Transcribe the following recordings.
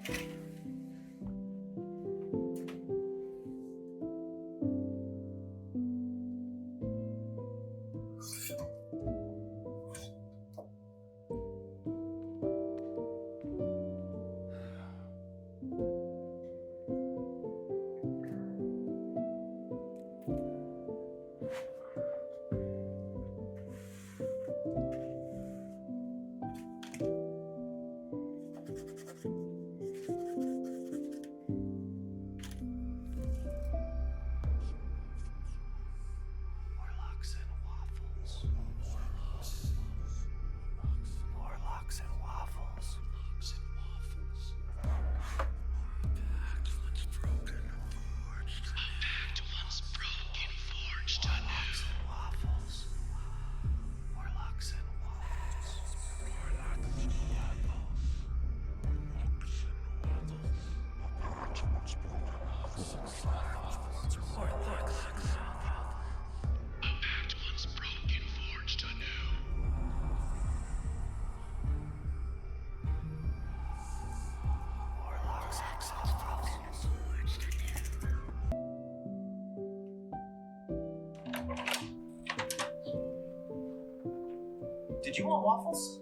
Warlocks and waffles. Warlocks and waffles. Pact once broken, forged anew. Pact once broken, forged anew. Waffles. Warlocks and waffles. Warlocks and waffles. Warlocks and waffles. Warlocks and waffles. A pact once broken, forged anew. Warlocks and waffles. Did you want waffles?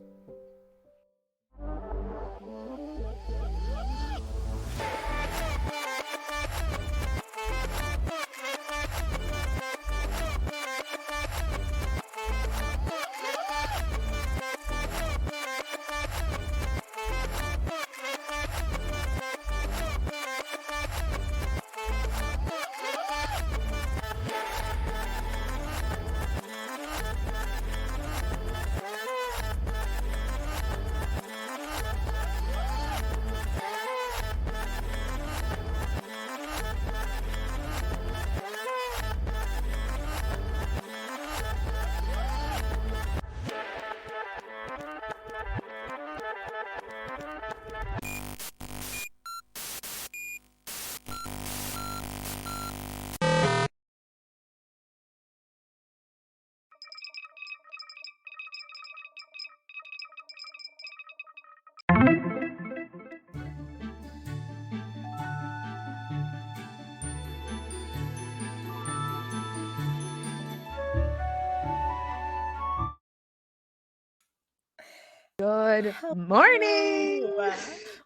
Good Hello. morning!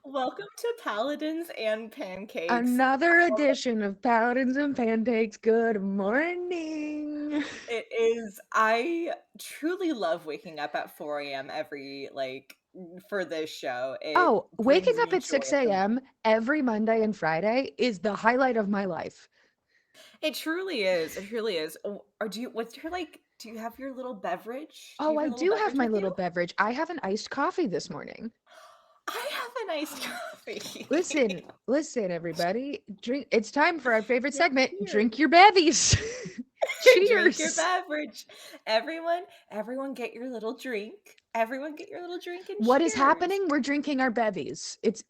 Welcome to Paladins and Pancakes. Another edition of Paladins and Pancakes. Good morning! It is. I truly love waking up at 4 a.m. for this show. Oh, waking brings up me at 6 joy. a.m. every Monday and Friday is the highlight of my life. It truly is. It truly is. Oh, or do you? Do you have your little beverage? Oh, have I your little do have beverage my with little you? beverage. I have an iced coffee this morning. I have an iced coffee. Listen, everybody. It's time for our favorite segment. Cheers. Drink your bevies. Cheers. Drink your beverage. Everyone get your little drink. Everyone get your little drink and What is cheers. happening? We're drinking our bevies. It's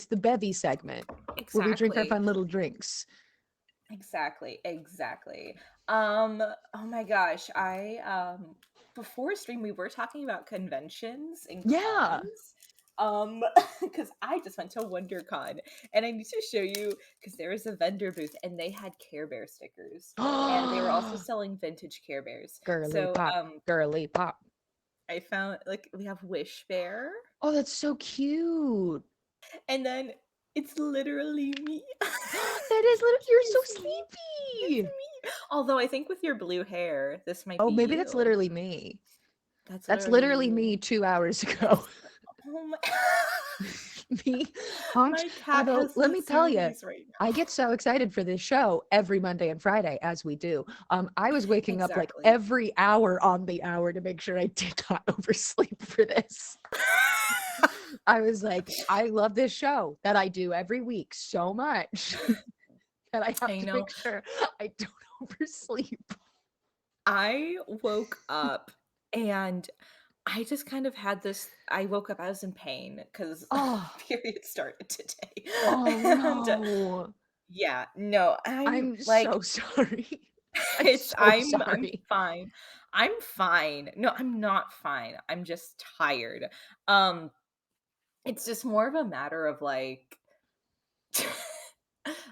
the bevy segment where we drink our fun little drinks. Exactly. Oh my gosh, before stream we were talking about conventions and Yeah. cons. Because I just went to WonderCon and I need to show you because there was a vendor booth and they had Care Bear stickers and they were also selling vintage Care Bears. Girly pop. I found we have Wish Bear. Oh, that's so cute. And then it's literally me. That is literally, you're so sleepy. It's me. Although I think with your blue hair, this might be maybe you. that's literally me. That's literally you. me 2 hours ago. Oh my. Me, Honks. My cat Although, has let the me tell you, zoomies right now. I get so excited for this show every Monday and Friday, as we do. I was waking up like Exactly. every hour on the hour to make sure I did not oversleep for this. I was like, I love this show that I do every week so much that I have to make sure I don't oversleep. I woke up and I just kind of had this. I woke up, I was in pain because period started today. Oh, no. Yeah, no, I'm so sorry. I'm fine. I'm fine. No, I'm not fine. I'm just tired. It's just more of a matter of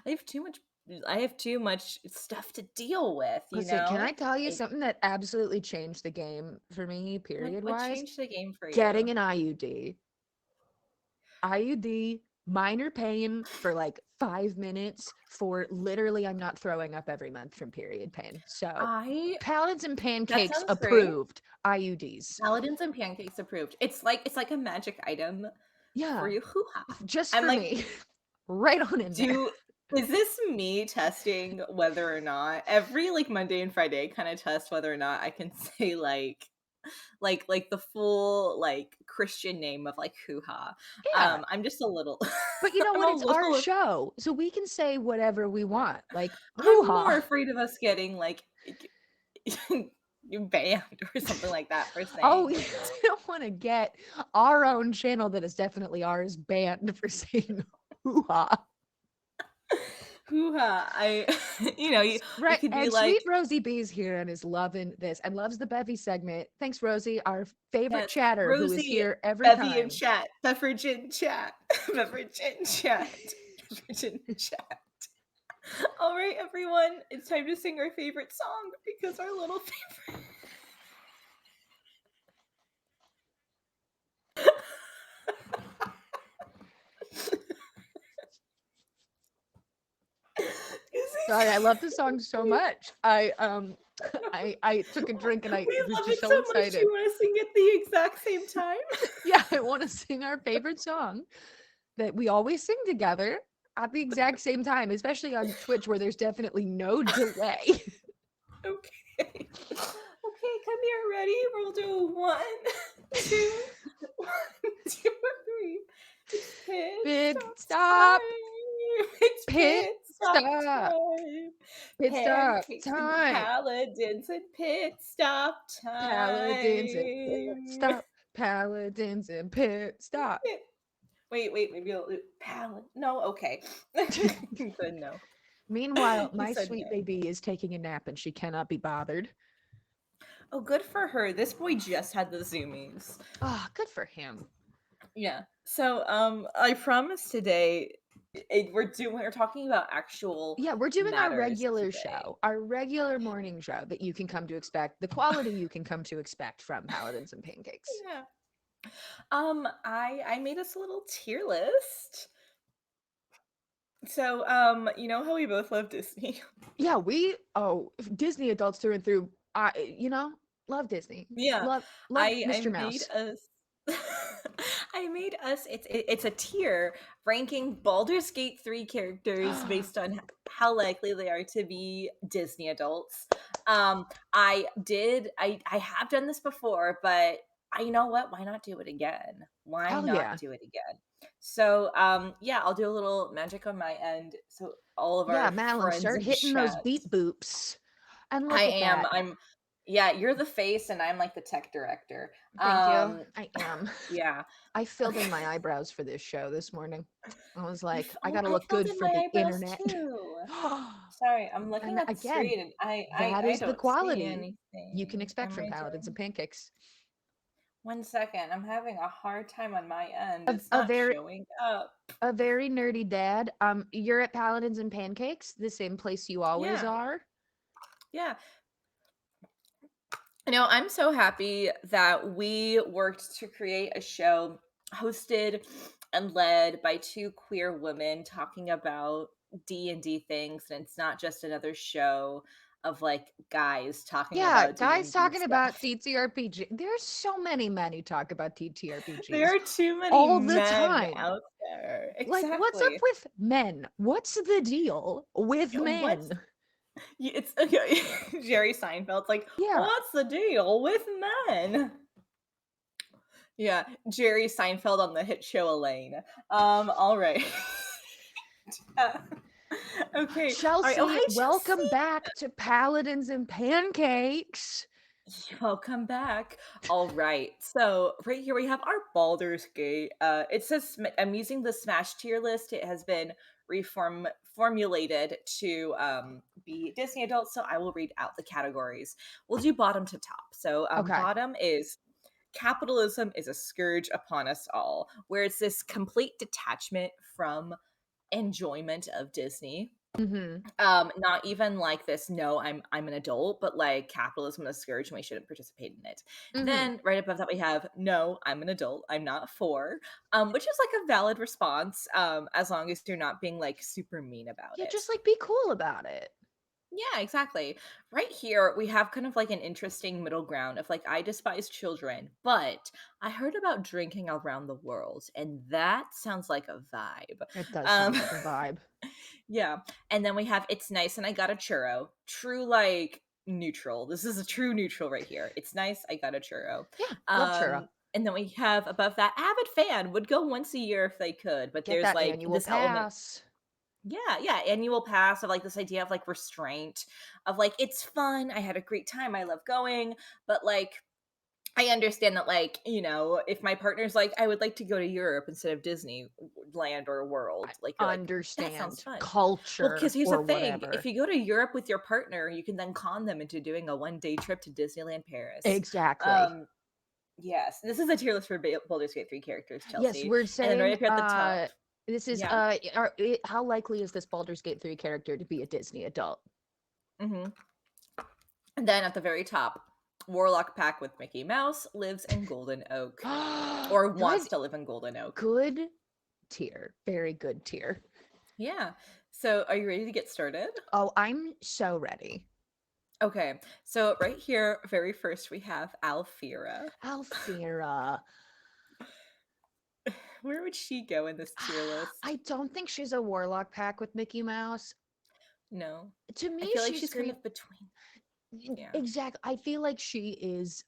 I have too much stuff to deal with, you Listen, can I know? tell you Like, something that absolutely changed the game for me, what period-wise? changed the game for Getting you? an IUD. IUD, minor pain for like 5 minutes for literally I'm not throwing up every month from period pain. So, I Paladins and That Pancakes sounds great. approved IUDs. Paladins and pancakes approved. It's like a magic item for Yeah, you. Hoo-ha. just I'm for like, me. Right on in there. do is this me testing whether or not every like Monday and Friday kind of test whether or not I can say like the full like Christian name of like hoo-ha. Yeah. I'm just a little But you know I'm what? a It's our little show. So we can say whatever we want. Like, I'm more hoo-ha. afraid of us getting like banned or something like that for Oh, saying we it though. don't want to get our own channel that is definitely ours banned for saying hoo-ha. Hoo-ha. I we Right. could be And sweet like, Rosie B's here and is loving this and loves the Bevy segment. Thanks, Rosie, our favorite yes, chatter who is Rosie, here every Bevy in time. chat, Beverage in chat, Beverage in chat, Beverage in chat. All right, everyone, it's time to sing our favorite song because our little favorite. Sorry, I love the song so much. I took a drink and I We was love just it so so much. excited. You want to sing at the exact same time? Yeah, I want to sing our favorite song that we always sing together at the exact same time, especially on Twitch where there's definitely no delay. Okay. Okay, come here. Ready? We'll do one, two, one, two, three. It's pit Pit stop stop, time. It's pit pit stop stop, time. pit stop Pancakes and time. paladins and pit stop Paladins and pit time. stop, paladins and pit stop. Wait, maybe I'll do palad. No, okay. You said no. Meanwhile, You my said sweet no. baby is taking a nap and she cannot be bothered. Oh, good for her. This boy just had the zoomies. Ah, good for him. Yeah. So, I promise today we're talking about actual Yeah, we're doing our matters regular today. show, our regular morning show that you can come to expect, the quality you can come to expect from Paladins and Pancakes. Yeah. I made us a little tier list. So, you know how we both love Disney? Yeah, Disney adults through and through. Love Disney. Yeah. Love I Mr. made Mouse. us I made us it's a tier ranking Baldur's Gate 3 characters based on how likely they are to be Disney adults. I have done this before, but you know what? Why not do it again? Why Hell not yeah. do it again? So, yeah, I'll do a little magic on my end. So all of Yeah, our Madeline, friends start in hitting those chat. beat boops. And I look at am. that. Yeah, you're the face and I'm like the tech director. Thank you. I am. Yeah. I filled in Okay. my eyebrows for this show this morning. I was like, I Oh, gotta I look filled good in for my the eyebrows internet. too. Sorry, I'm looking And at the again, screen and that I is the don't see quality you can anything. expect Am from I Paladins and doing? Pancakes. 1 second. I'm having a hard time on my end. A, It's a not very showing up. a very nerdy dad. You're at Paladins and Pancakes, the same place you always Yeah. are. Yeah. I'm so happy that we worked to create a show hosted and led by two queer women talking about D&D things, and it's not just another show of like guys talking Yeah, about guys D&D talking about stuff. TTRPG. There's so many men who talk about There TTRPGs are too many all the men time. out there. Like, what's up Exactly. with men? What's the deal with What's men? it's okay. Jerry Seinfeld's like, Yeah. what's the deal with men? Yeah, Jerry Seinfeld on the hit show Elaine. All right. Uh, okay. All right. Oh, Chelsea, hi, welcome Chelsea. back to Paladins and Pancakes. Welcome back. All right. So right here we have our Baldur's Gate. It says I'm using the Smash tier list. It has been formulated to be Disney adults. So I will read out the categories. We'll do bottom to top. So Okay. bottom is capitalism is a scourge upon us all, where it's this complete detachment from enjoyment of Disney. Mhm. Not even like this, no, I'm an adult, but like capitalism is a scourge and we shouldn't participate in it. Mhm. Then right above that we have no, I'm an adult, I'm not four, which is like a valid response, as long as you're not being like super mean about Yeah, it. just like be cool about it. Yeah, exactly. Right here, we have kind of like an interesting middle ground of like, I despise children, but I heard about drinking around the world, and that sounds like a vibe. It does Um, sound like a vibe. yeah. And then we have it's nice and I got a churro. True, like neutral. This is a true neutral right here. It's nice, I got a churro. Yeah, love churro. And then we have above that avid fan would go once a year if they could, but Get there's that like annual this element, pass. yeah, yeah, annual pass of like this idea of like restraint, of like it's fun, I had a great time, I love going, but like I understand that, like, if my partner's like, I would like to go to Europe instead of Disneyland or World, like, you're like, that sounds Understand fun. Well, because culture here's the or thing, if whatever. you go to Europe with your partner, you can then con them into doing a 1-day trip to Disneyland Paris. Exactly. Um, yes, this is a tier list for Baldur's Gate 3 characters, Yes, Chelsea. we're And then right saying up here at the top, this is yeah. how likely is this Baldur's Gate 3 character to be a Disney adult? hmm And then at the very top, Warlock Pack with Mickey Mouse lives in Golden Oak, or wants Good to live in Golden Oak. good tier. Very good tier. Yeah. So are you ready to get started? Oh, I'm so ready. Okay. So right here, very first, we have Alfira. Alfira. Where would she go in this tier list? I don't think she's a warlock pack with Mickey Mouse. No. To I me, feel like she's she's kind great. of between. Yeah. Exactly. I feel like she is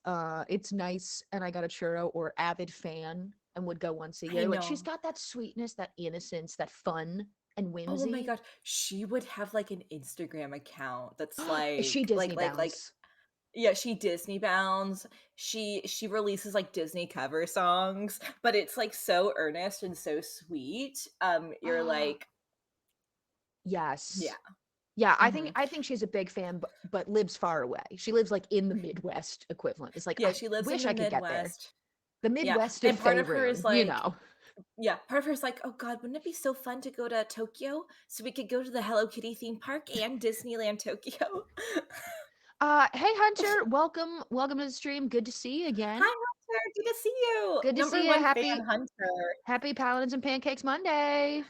it's nice and I got a churro or avid fan and would go once a I year. Like she's know. got that sweetness, that innocence, that fun and Oh my whimsy. gosh. She would have like an Instagram account that's Is she Disney like bounds? yeah, she Disney bounds. She releases like Disney cover songs, but it's like so earnest and so sweet. You're like, Yes. yeah. Yeah, hmm I think she's a big fan, but lives far away. She lives like in the Midwest equivalent. It's like Yeah, I she lives in wish the I could get there. Midwest. The Yeah, Midwest of and part of her is Faerun, you like, know. yeah, part of her is like, "Oh god, wouldn't it be so fun to go to Tokyo so we could go to the Hello Kitty theme park and Disneyland Tokyo?" Hey Hunter, welcome to the stream. Good to see you again. Hi, Hunter. Good to see you. Good to Number see you. one fan, Hunter. Happy Paladins and Pancakes Monday.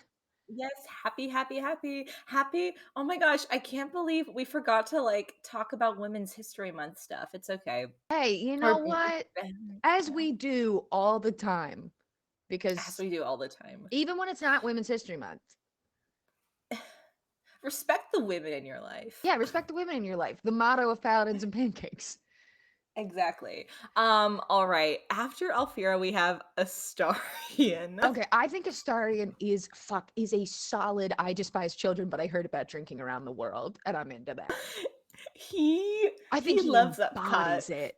Yes, happy, happy, happy, happy. Oh my gosh, I can't believe we forgot to like talk about Women's History Month stuff. It's okay. Hey, you know Or what? As yeah, we do all the time, as because we do all the time. even when it's not Women's History Month, Respect the women in your life. yeah, respect the women in your life. The motto of Paladins and Pancakes. Exactly. All right. After Alfira, we have Astarion. Okay, I think Astarion is a solid I despise children, but I heard about drinking around the world, and I'm into that. He I think he he loves that pot. embodies it.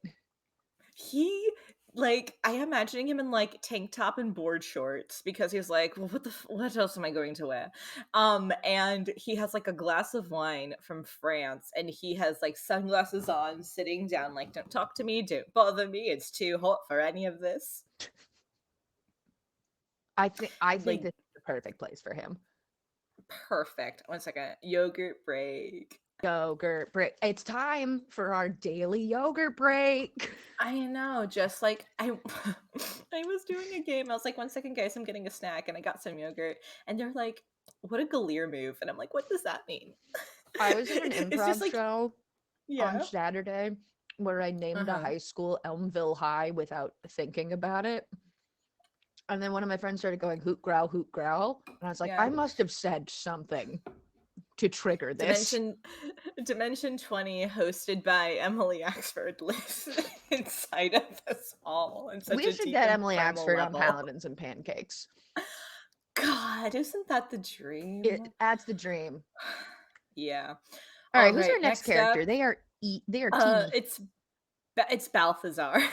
He like I imagining him in like tank top and board shorts because he's like, well, what else am I going to wear? And he has like a glass of wine from France, and he has like sunglasses on, sitting down, like, don't talk to me, don't bother me, it's too hot for any of this. I think Like this is the perfect place for him. perfect. 1 second. Yogurt break. Yogurt break. It's time for our daily yogurt break. I know, just like I I was doing a game. I was like, 1 second, guys, I'm getting a snack, and I got some yogurt. And they're like, what a Galir move. And I'm like, what does that mean? I was in an It's just improv like, show on yeah. Saturday where I named a Uh-huh. high school Elmville High without thinking about it. And then one of my friends started going hoot growl, hoot growl. And I was like, Yeah. I must have said something to trigger this. Dimension 20, hosted by Emily Axford, lives inside of us all in such We a should deep get and Emily primal Axford on level. Paladins and Pancakes. God, isn't that the dream? It adds the dream. Yeah. All All right, who's our right, next next up, character? They are teeny. it's Balthazar.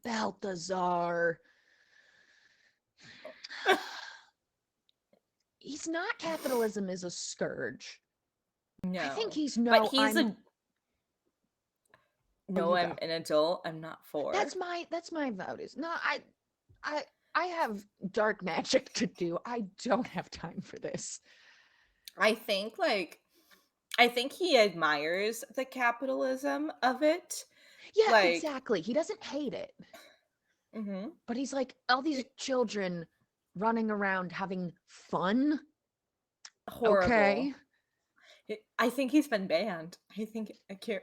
Balthazar. He's not capitalism is a scourge. I think No. he's But no, he's I'm a oh no, you I'm go. an adult. I'm not four. That's my vote is no, I I have dark magic to do. I don't have time for this. I think like I think he admires the capitalism of it. Yeah, Like, exactly. He doesn't hate it, mhm, but he's like, all these it- children running around having fun. horrible. Okay. I think he's been banned. I think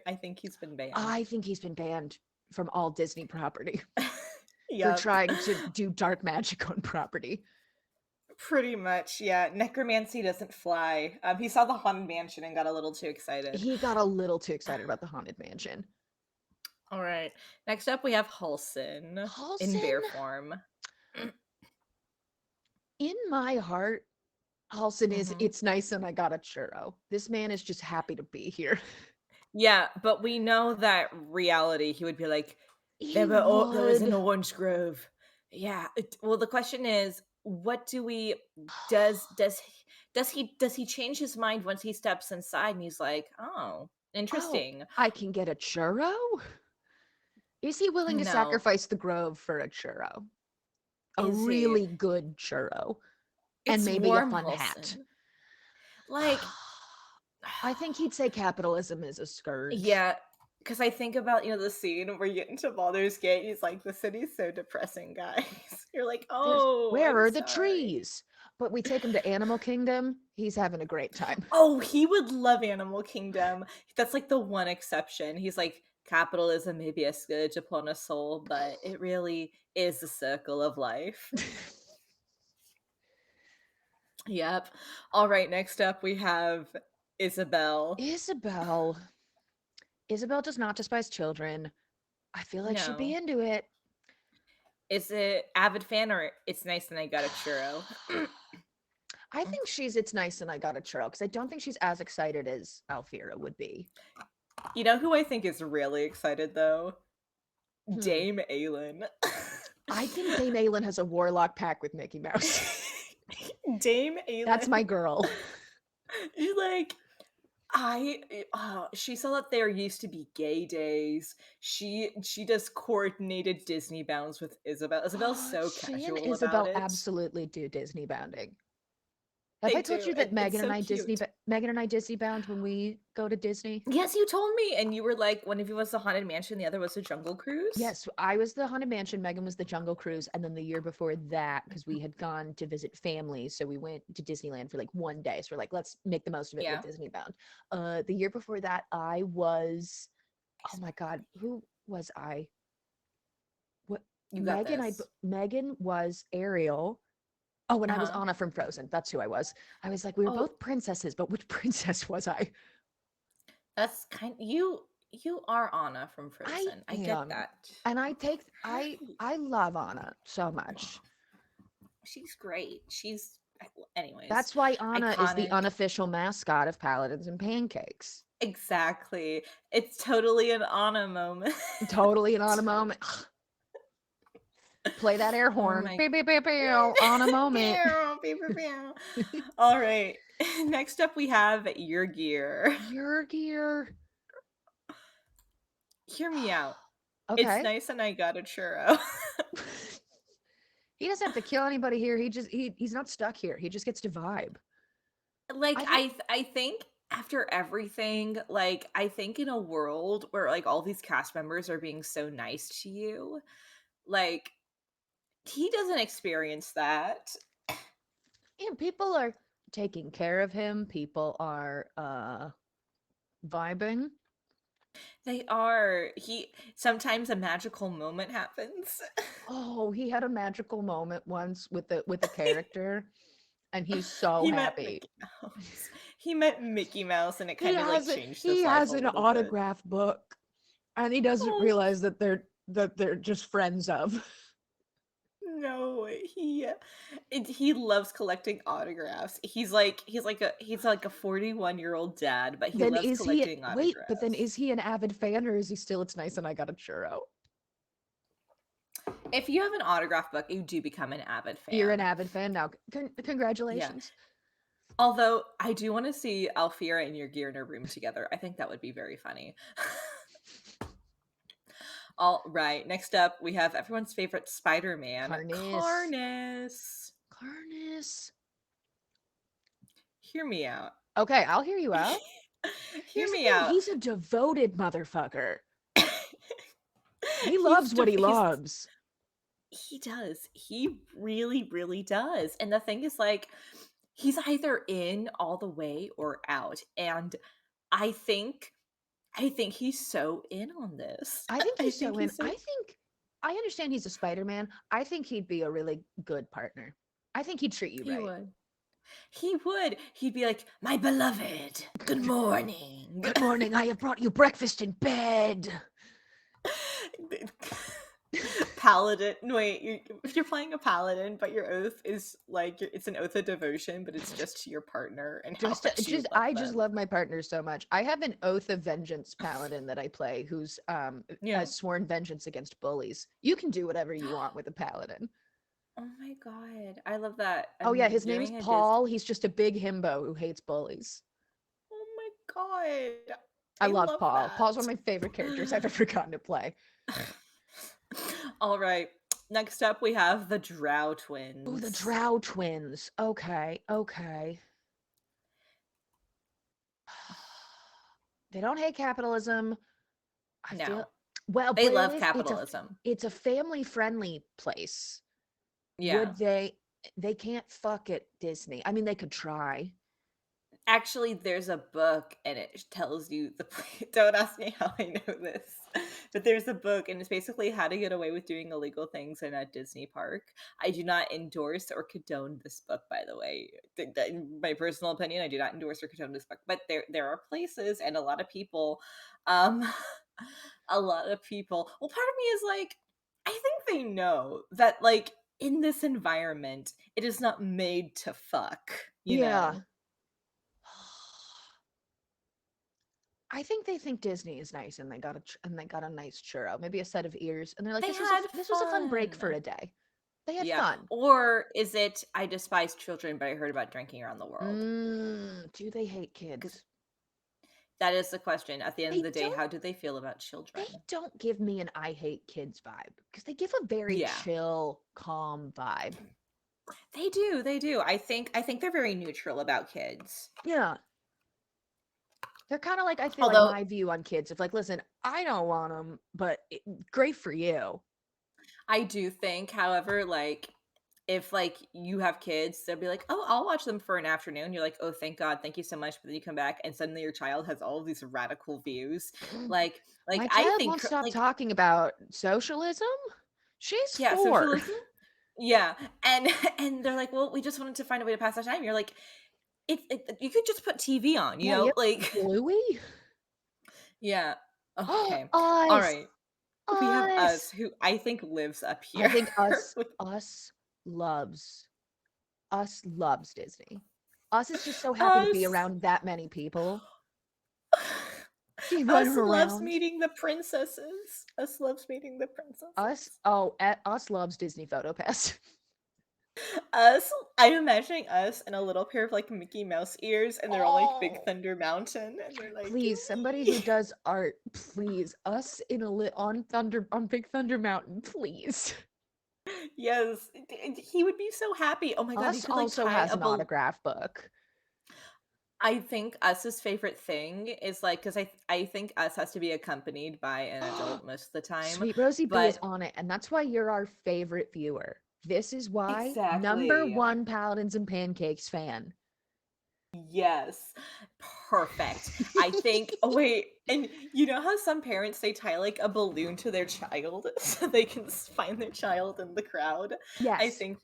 I think he's been banned. I think he's been banned from all Disney property for Yep. trying to do dark magic on property. Pretty much, yeah. Necromancy doesn't fly. He saw the Haunted Mansion and got a little too excited. He got a little too excited about the Haunted Mansion. All right. Next up, we have Halson in Halson, bear form. in my heart, Halson is, Hmm. it's nice and I got a churro. This man is just happy to be here. Yeah, but we know that reality. He would be like, He There was an would. orange grove." Yeah. Well, the question is, what do we? Does he change his mind once he steps inside and he's like, "Oh, Oh, interesting." I can get a churro? Is he willing to No, sacrifice the grove for a churro? A is he? really good churro. And It's maybe a warm, fun hat. Halson. Like, I think he'd say capitalism is a scourge. yeah, because I think about, the scene where you get into Baldur's Gate, he's like, "The city's so depressing, guys." You're like, There's "Oh, where I'm are the sorry." trees? But we take him to Animal Kingdom. He's having a great time. Oh, he would love Animal Kingdom. That's like the one exception. He's like, "Capitalism may be a scourge upon a soul, but it really is the circle of life." Yep. All right, next up we have Isabel. Isabel. Isabel does not despise children. I feel like she'd be No. into it. Is it avid fan or it's nice and I got a churro? I think she's it's nice and I got a churro because I don't think she's as excited as Alfira would be. You know who I think is really excited though? Hmm. Dame Aylin. I think Dame Aylin has a warlock pack with Mickey Mouse. Dame That's Aylin. my girl. She's like, she saw that there used to be gay days. She does coordinated Disney bounds with Isabel. Isabel's so She and casual about Isabel it. absolutely do Disney bounding. Have They I told do, you that and it's so cute. Megan and I Disney bound when we go to Disney? Yes, you told me, and you were like, one of you was the Haunted Mansion, the other was the Jungle Cruise. Yes, I was the Haunted Mansion, Megan was the Jungle Cruise, and then the year before that, because we had gone to visit family, so we went to Disneyland for like one day. So we're like, let's make the most of it with Yeah, Disney Bound. The year before that, I was, oh my God, who was I? What you got this. Megan was Ariel. Oh, and Uh I was huh. Anna from Frozen. That's who I was. I was like, we were Oh, both princesses, but which princess was I? that's kind. You are Anna from I Frozen. I get am. that. And Right. I love Anna so much. She's great. Anyways, That's why Anna is the iconic. unofficial mascot of Paladins and Pancakes. Exactly. It's totally an Anna moment. Totally an Anna moment. Play that air Oh horn. my. Beep, beep, beep, beep. Anna moment. Pew, pew, pew, pew. All right. Next up, we have your gear. Your gear. Hear me out. It's Okay. nice, and I got a churro. He doesn't have to kill anybody here. He's not stuck here. He just gets to vibe. Like I think I think after everything, like I think in a world where like all these cast members are being so nice to you, like he doesn't experience that. yeah, people are taking care of him. People are vibing. They are. He sometimes a magical moment happens. Oh, he had a magical moment once with a character and he's so He met happy. Mickey Mouse. He met Mickey Mouse and it kind of like changed He his life has a an little bit. autograph book and he doesn't Oh realize that they're just friends of. no, he loves collecting autographs. He's like a 41-year-old dad, but he Then loves is he collecting wait, but then autographs. is he an avid fan or is he still it's nice and I got a churro? If you have an autograph book, you do become an avid You're an fan. avid fan now. Yeah. Congratulations. Although I do want to see Alfira and your gear in a room together. I think that would be very funny. All right. Next up, we have everyone's favorite Spider-Man, Carnis. Carnus. Carnis. hear me out. Okay, I'll hear you out. Hear Here's the me thing, out. he's a devoted motherfucker. He loves what He's loves. he does. He really, really does. And the thing is, like, he's either in all the way or out. And I think I think he's so in on this. I think I he's think so in. he's so I think I understand he's a Spider-Man. I think he'd be a really good partner. I think he'd treat you he right. would. He would. He'd be like, "My beloved, good morning." Good morning. I have brought you breakfast in bed. Paladin. No, wait, if you're playing a paladin, but your oath is like it's an oath of devotion, but it's just to your partner and how much you Just love I just them. love my partner so much. I have an Oath of Vengeance paladin that I play who's Yeah. has sworn vengeance against bullies. You can do whatever you want with a paladin. Oh my god, I love that. Oh yeah, I'm his name's doing a Dis. Paul. He's just a big himbo who hates bullies. Oh my god, I I love love Paul. Paul's one that. of my favorite characters I've ever gotten to play. All right. Next up, we have the Drow Ooh, the twins. Drow twins. Okay, okay. They don't hate capitalism. I feel No, well, they but love it's capitalism. it's a family friendly place. Yeah. Would they can't fuck at Disney. I mean, they could try. Actually, there's a book and it tells you the don't ask me how I know this. But there's a book and it's basically how to get away with doing illegal things in a Disney park. I do not endorse or condone this book, by the way. In my personal opinion, I do not endorse or condone this book. But there are places and a lot of people, um a lot of people. Well, part of me is like, I think they know that like in this environment, it is not made to fuck, you Yeah. know? I think they think Disney is nice and they got a nice churro, maybe a set of ears, and they're like, They had this was a fun break for fun. a day. They had Yeah. fun. Or is it I despise children, but I heard about drinking around the world? Do they hate Because kids? that is the question. At the end of They the day, don't how do they feel about they children? don't give me an I hate kids vibe because they give a very Yeah. chill, calm vibe. They do. They do. I think they're very neutral about kids. Yeah. They're kind of like, I feel like Although my view on kids of like, listen, I don't want them, but great for you. I do think, however, like if like you have kids, they'll be like, "Oh, I'll watch them for an afternoon." You're like, "Oh, thank God, thank you so much." But then you come back and suddenly your child has all of these radical views. Like My I child think won't stop like talking about socialism. She's yeah, 4. socialism. Yeah, and and they're like, "Well, we just wanted to find a way to pass our time." You're like, you could just put TV on, you Yeah, you know? have Like, Bluey? yeah. Oh, Okay. All us. right. We have us, Us. who I think lives up I here. think us with us loves us loves Disney. Us is just so happy to be us. around that many people. See running Us loves around. meeting the princesses. Us loves meeting the Us princesses. us loves Disney Photo Pass. Us, I'm imagining us in a little pair of like Mickey Mouse ears, and they're on like Big Oh, Thunder Mountain, and they're like, please, somebody who "Wee." does art, please. Us in a on Big Thunder Mountain, please. Yes, he would be so happy. Oh my god, you Us could like also tie has a an autograph book. I think Us's favorite thing is like because I think Us has to be accompanied by an adult most of the time, Sweet Rosie B is but on it, and that's why you're our favorite viewer. This is why number exactly. one Paladins and Pancakes fan. Yes. Perfect. I think oh wait, and you know how some parents they tie like a balloon to their child so they can find their child in the crowd? I Yes. think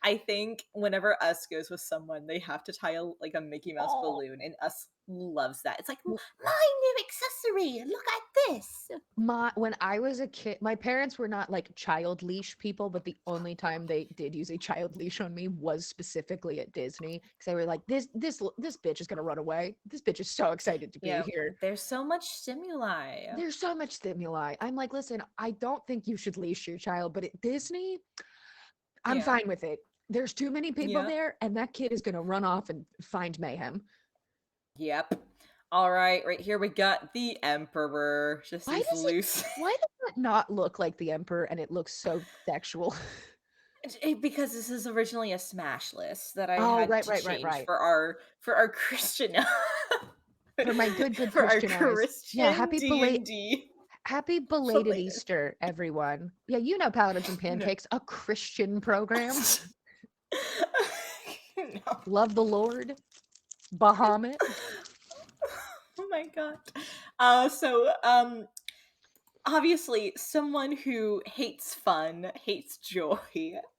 I think whenever Us goes with someone, they have to tie like a Mickey Mouse Oh, balloon and Us loves that. It's like w- my new accessory. Look at this. my when I was a kid, my parents were not like child leash people, but the only time they did use a child leash on me was specifically at Disney because they were like, this bitch is gonna run away. This bitch is so excited to be Yeah, here. there's so much stimuli. There's so much stimuli. I'm like, listen, I don't think you should leash your child, but at Disney, I'm Yeah. fine with it. There's too many people Yeah. there, and that kid is gonna run off and find mayhem. Yep. All right, right here we got the Emperor. Just Why these does it? loose. Why does that not look like the emperor, and it looks so sexual? Because this is originally a smash list that I Oh, had right, to right, right, change right. for our Christian For my good for our Christianers. Yeah, Christian D&D. happy belated Related. Easter, everyone. Yeah, you know Paladins and No. Pancakes, a Christian program. No. Love the Lord. Bahamut. Oh my god. Obviously, someone who hates fun, hates joy.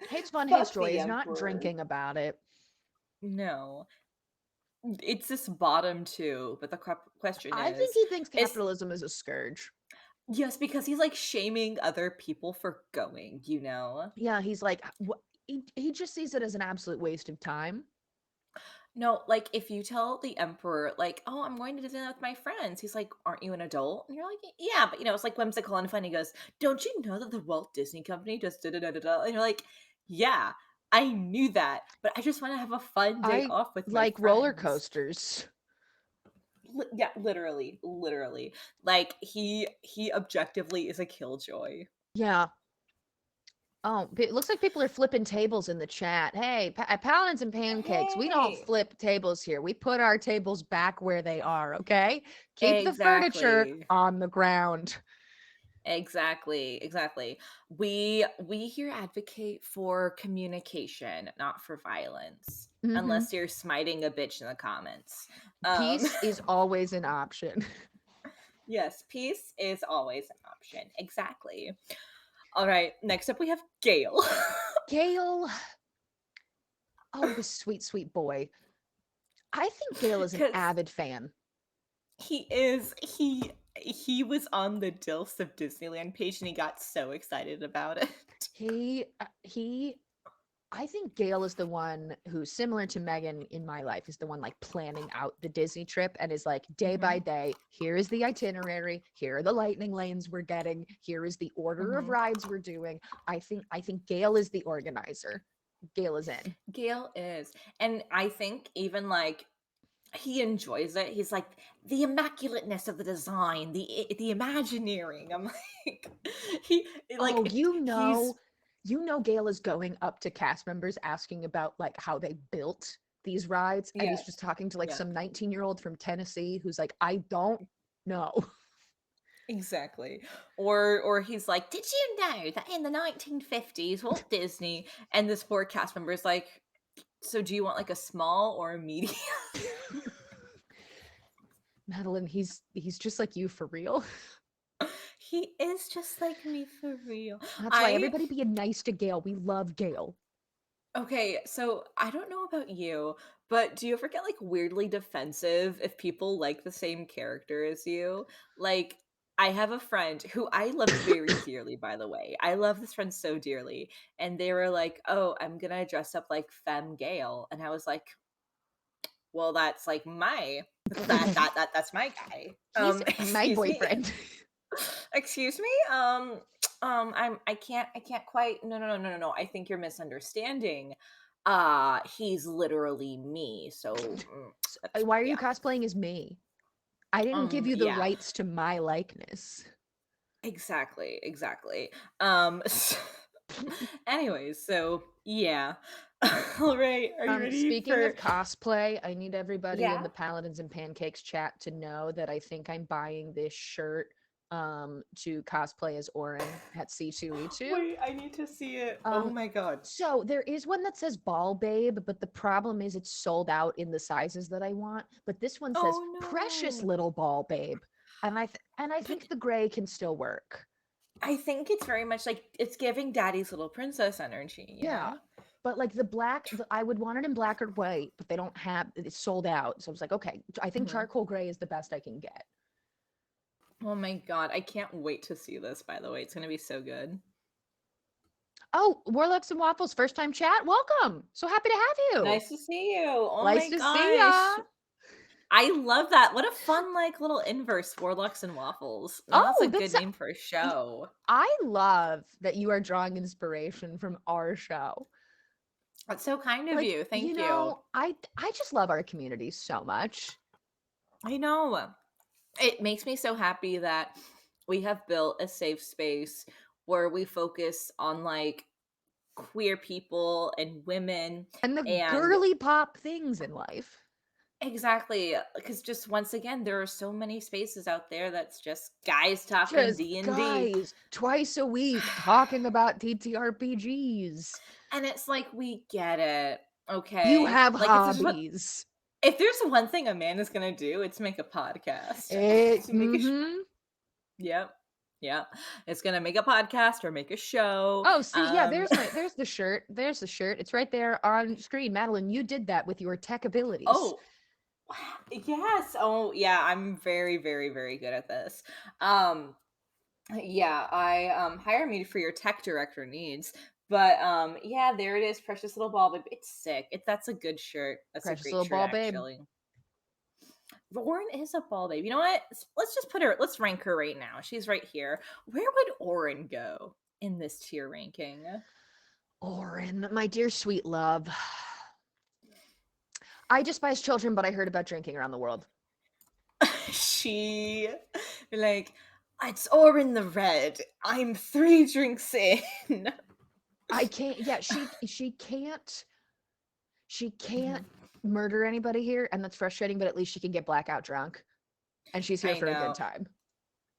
Hates fun, hates Fuck joy, the is not emperor. drinking about it. No. It's this bottom two, but the question I think he thinks is capitalism is a scourge. yes, because he's like shaming other people for going, you know? Yeah, he's like, he just sees it as an absolute waste of time. No, like if you tell the emperor, like, oh, I'm going to Disneyland with my friends, he's like, aren't you an adult? And you're like, yeah, but it's like whimsical and fun. He goes, don't you know that the Walt Disney Company does da da da da da? And you're like, yeah, I knew that, but I just want to have a fun day I off with my like roller friends. coasters. Yeah, literally. Like he objectively is a killjoy. Yeah. Oh, it looks like people are flipping tables in the chat. Hey, at Paladins and Pancakes, we don't Hey, flip tables here. We put our tables back where they are, okay? Keep the furniture exactly. on the ground. Exactly. We here advocate for communication, not for violence. Hmm. Unless you're smiting a bitch in the comments. Um Peace is always an option. yes, peace is always an option. Exactly. All right, next up we have Gail. Gale, oh, this sweet, sweet boy. I think Gale is an Cuz avid fan. he was on the Dilfs of Disneyland page and he got so excited about it. He I think Gail is the one who's similar to Megan in my life, is the one like planning out the Disney trip and is like day by Mhm. day, here is the itinerary, here are the lightning lanes we're getting, here is the order of Mhm. rides we're doing. I think Gail is the organizer. Gail is in. Gail is. And I think even like he enjoys it. He's like the immaculateness of the design, the imagineering. I'm like he Oh, he's you know Gail is going up to cast members asking about like how they built these rides, and he's yeah, just talking to like yeah, some 19-year-old from Tennessee who's like, I don't know. exactly. Or he's like, did you know that in the 1950s Walt Disney and this poor cast member is like, so do you want like a small or a medium? Madeline, he's just like you for real. He is just like me for real. That's why I everybody being nice to Gail. We love Gail. Okay, so I don't know about you, but do you ever get like weirdly defensive if people like the same character as you? Like, I have a friend who I love very dearly, by the way. I love this friend so dearly. And they were like, oh, I'm gonna dress up like Femme Gale. And I was like, well, that's like my that's my guy. He's my Excuse me. boyfriend. Excuse me? I can't quite no. I think you're misunderstanding. He's literally me. So that's Why are you yeah. cosplaying as me? I didn't give you the Yeah. rights to my likeness. Exactly. Anyways, so yeah. All right. Are you ready Speaking for of cosplay, I need everybody in yeah? the Paladins and Pancakes chat to know that I think I'm buying this shirt to cosplay as Orin at C2E2. Wait, I need to see it. Oh Um my god. so there is one that says Ball Babe, but the problem is it's sold out in the sizes that I want. But this one says Precious Oh no. Little Ball Babe. And I But think the gray can still work. I think it's very much like it's giving Daddy's Little Princess energy, you Yeah. know? But like I would want it in black or white, but they don't have it's sold out. So I was like, okay, I think Mhm. charcoal gray is the best I can get. Oh my god, I can't wait to see this, by the way. It's gonna be so good. Oh, Warlocks and Waffles, first time chat. Welcome. So happy to have you. Nice to see you. Oh Nice my to see gosh. ya. I love that. What a fun, like, little inverse Warlocks and Waffles. That's a Oh, good name for a show. I love that you are drawing inspiration from our show. That's so kind of Like, you. Thank you. I just love our community so much. I know. It makes me so happy that we have built a safe space where we focus on, like, queer people and women. And the And girly pop things in life. exactly, because just once again, there are so many spaces out there that's just guys talking Just D&D. guys twice a week talking about TTRPGs. And it's like, we get it, You okay? have Like, hobbies. if there's one thing a man is gonna do, it's make a podcast. To make a Mm-hmm. yep. Yeah. It's gonna make a podcast or make a show. Oh, see, yeah, there's the shirt. There's the shirt. It's right there on screen. Madeline, you did that with your tech abilities. Oh, yes. Oh, yeah, I'm very, very, very good at this. Um, yeah, I hire me for your tech director needs. But yeah, there it is, precious little ball babe. It's sick. That's a good shirt. That's a Precious great little shirt ball babe. actually. Lauren is a ball babe. You know what? Let's just put her. Let's rank her right now. She's right here. Where would Oren go in this tier ranking? Oren, my dear sweet love. I despise children, but I heard about drinking around the world. She like, it's Oren the Red. I'm 3 drinks in. I can't. Yeah, she can't murder anybody here, and that's frustrating. But at least she can get blackout drunk, and she's here I for a good know. time.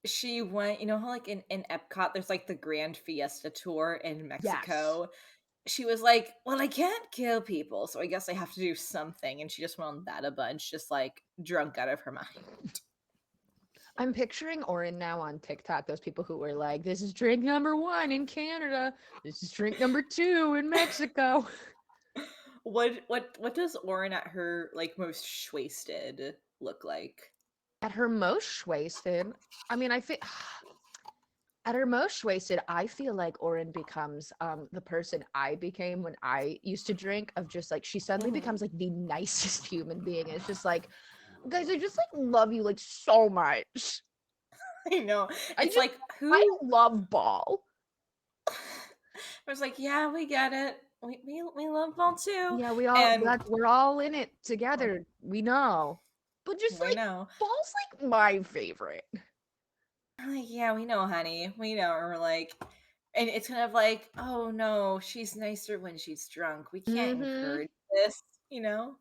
She went, you know how like in Epcot there's like the Grand Fiesta tour in Yes. Mexico. She was like, well, I can't kill people, so I guess I have to do something. And she just went on that a bunch, just like drunk out of her mind. I'm picturing Oren now on TikTok. Those people who were like, "This is drink number 1 in Canada. This is drink number 2 in Mexico." What does Oren at her like most wasted look like? At her most wasted, I mean, I feel at her most wasted, I feel like Oren becomes the person I became when I used to drink. Of just like she suddenly Mhm. becomes like the nicest human being. It's just like, guys, I just like love you like so much. I know. I It's just like I who love ball. I was like, yeah, we get it. We love ball too. Yeah, And we're all in it together. We know. But just we like know. ball's like my favorite. I'm like, yeah, we know, honey. We know. And we're like, and it's kind of like, oh no, she's nicer when she's drunk. We can't Mm-hmm. encourage this, you know?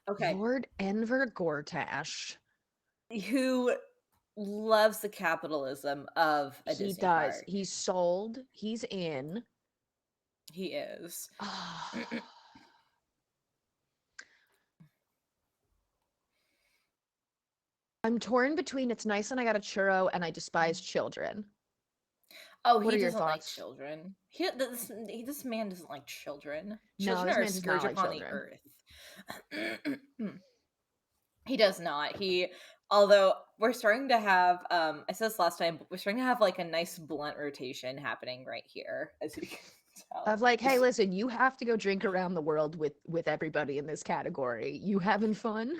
Okay. Lord Enver Gortash. Who loves the capitalism of a He Disney does. park? He's sold. He's in. He is. I'm torn between it's nice and I got a churro and I despise children. Oh, What he are your doesn't like thoughts? children. This man doesn't like children. No, Children this are a man does not scourge like upon the children. earth. He does not. Although we're starting to have, I said this last time, but we're starting to have like a nice blunt rotation happening right here, as you can tell. Of like, hey, listen, you have to go drink around the world with everybody in this category. You having fun?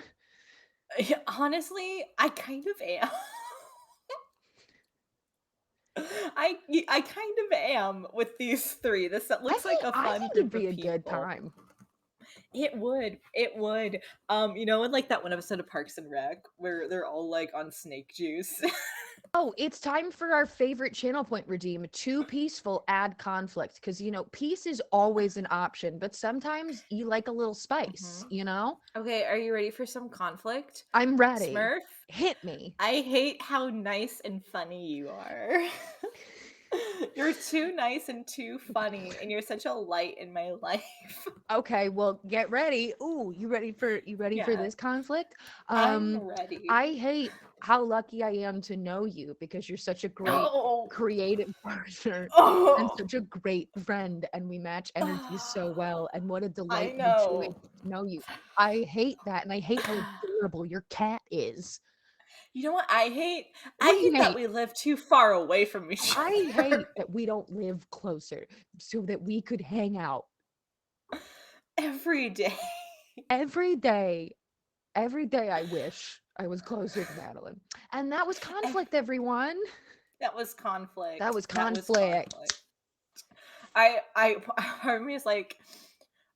Honestly, I kind of am. I kind of am with these three. This looks like a I fun think it'd group be of a good people. time. It would. It would. You know, in like that one episode of Parks and Rec where they're all like on snake juice. Oh, it's time for our favorite channel point redeem. Too peaceful, add conflict. Because, peace is always an option, but sometimes you like a little spice, Mhm. you know? Okay, are you ready for some conflict? I'm ready. Smurf, Hit me. I hate how nice and funny you are. You're too nice and too funny, and you're such a light in my life. Okay, well, get ready. Ooh, you ready for Yeah, this conflict? I'm Um, ready. I hate how lucky I am to know you because you're such a great Oh, creative partner and oh, such a great friend, and we match energies so well. And what a I delight and a joy know. to know you. I hate that, and I hate how adorable your cat is. You know what I hate? What I do you hate that hate? we live too far away from each I other. hate that we don't live closer so that we could hang out Every day. every day. Every day I wish I was closer to Madeline. And that was Ev- conflict, everyone. That was That conflict. was That was conflict. conflict. I part of me is like,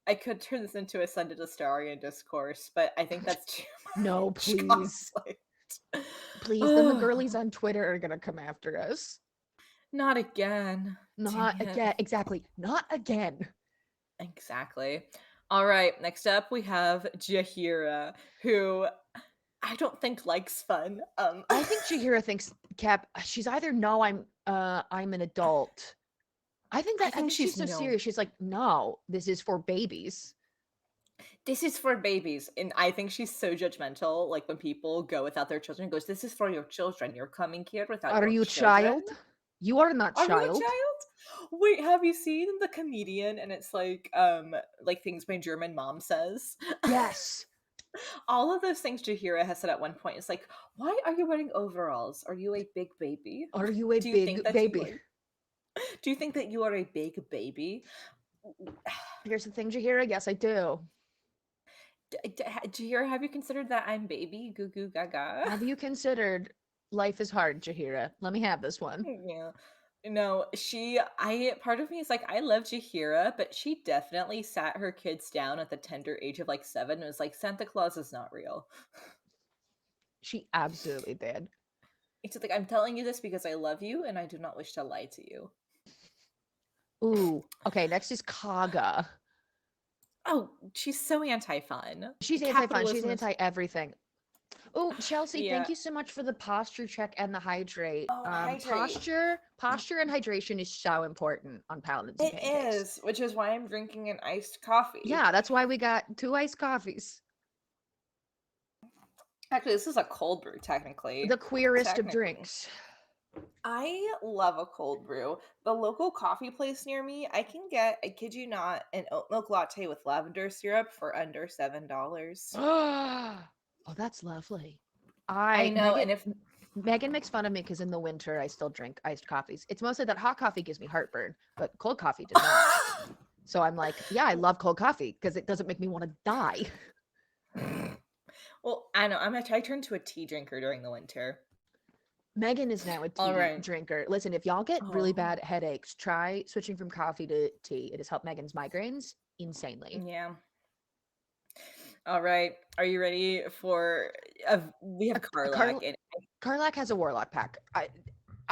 I could turn this into a Sunday Astarian discourse, but I think that's too No, much please. conflict. Please. Then the Oh, girlies on Twitter are going to come after us. Not again. Not Dang it. again. Exactly. Not again. Exactly. All right, next up we have Jahira, who I don't think likes fun. I think Chihira thinks Cap she's either no, I'm an adult. I I think think she's she's so no. serious. She's like, no, this is for babies. This is for babies, and I think she's so judgmental. Like when people go without their children, goes, "This is for your children. You're coming here without Are your you a children. child? You are not Are you a child. child?" Wait, have you seen the comedian? And it's like things my German mom says. Yes. All of those things Jahira has said at one point. It's like, why are you wearing overalls? Are you a big baby? Are you a Do you think big that you baby? are? Do you think that you are a big baby? Here's the thing, Jahira. Yes, I do. Jahira, have you considered that I'm baby? Goo goo gaga. Have you considered life is hard, Jahira? Let me have this one. Yeah. No, I part of me is like, I love Jahira, but she definitely sat her kids down at the tender age of like 7 and was like, Santa Claus is not real. She absolutely did. It's just like, I'm telling you this because I love you and I do not wish to lie to you. Ooh. Okay, next is Kaga. Oh, she's so anti-fun. She's anti-fun. She's Capitalism is, anti-everything. Oh, Chelsea, yeah. thank you so much for the posture check and the hydrate. Oh, hydrate. Posture and hydration is so important on paladins and It pancakes. is, which is why I'm drinking an iced coffee. Yeah, that's why we got 2 iced coffees. Actually, this is a cold brew, technically. The queerest of Technically. drinks. I love a cold brew. The local coffee place near me, I can get, I kid you not, an oat milk latte with lavender syrup for under $7. Oh, that's lovely. I know, Megan and if Megan makes fun of me because in the winter I still drink iced coffees. It's mostly that hot coffee gives me heartburn, but cold coffee does not. So I'm like, yeah, I love cold coffee because it doesn't make me want to die. well, I know, I turned to a tea drinker during the winter. Megan is now a All tea right. drinker. Listen, if y'all get really Oh, bad headaches, try switching from coffee to tea. It has helped Megan's migraines insanely. yeah. All right. Are you ready for we have Carlac Carl and Carlac has a warlock pack. I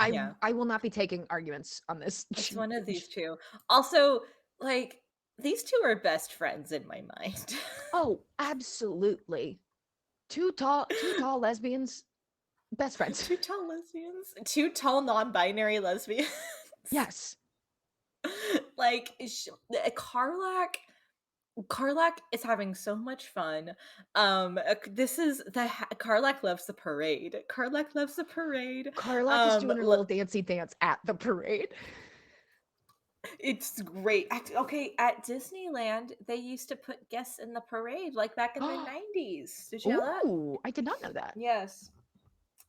yeah, I will not be taking arguments on this. it's one of these two. Also, like these two are best friends in my mind. Oh, absolutely. Two tall lesbians, best friends. Two tall lesbians, two tall non-binary lesbians. Yes. like Carlac Carlac is having so much fun. This is Carlac loves the parade. Carlac loves the parade. Carlac is Um, doing her l- little dancey dance at the parade. it's great. Okay, at Disneyland, they used to put guests in the parade, like back in the 90s. Did you know that? Ooh, I did not know that. Yes.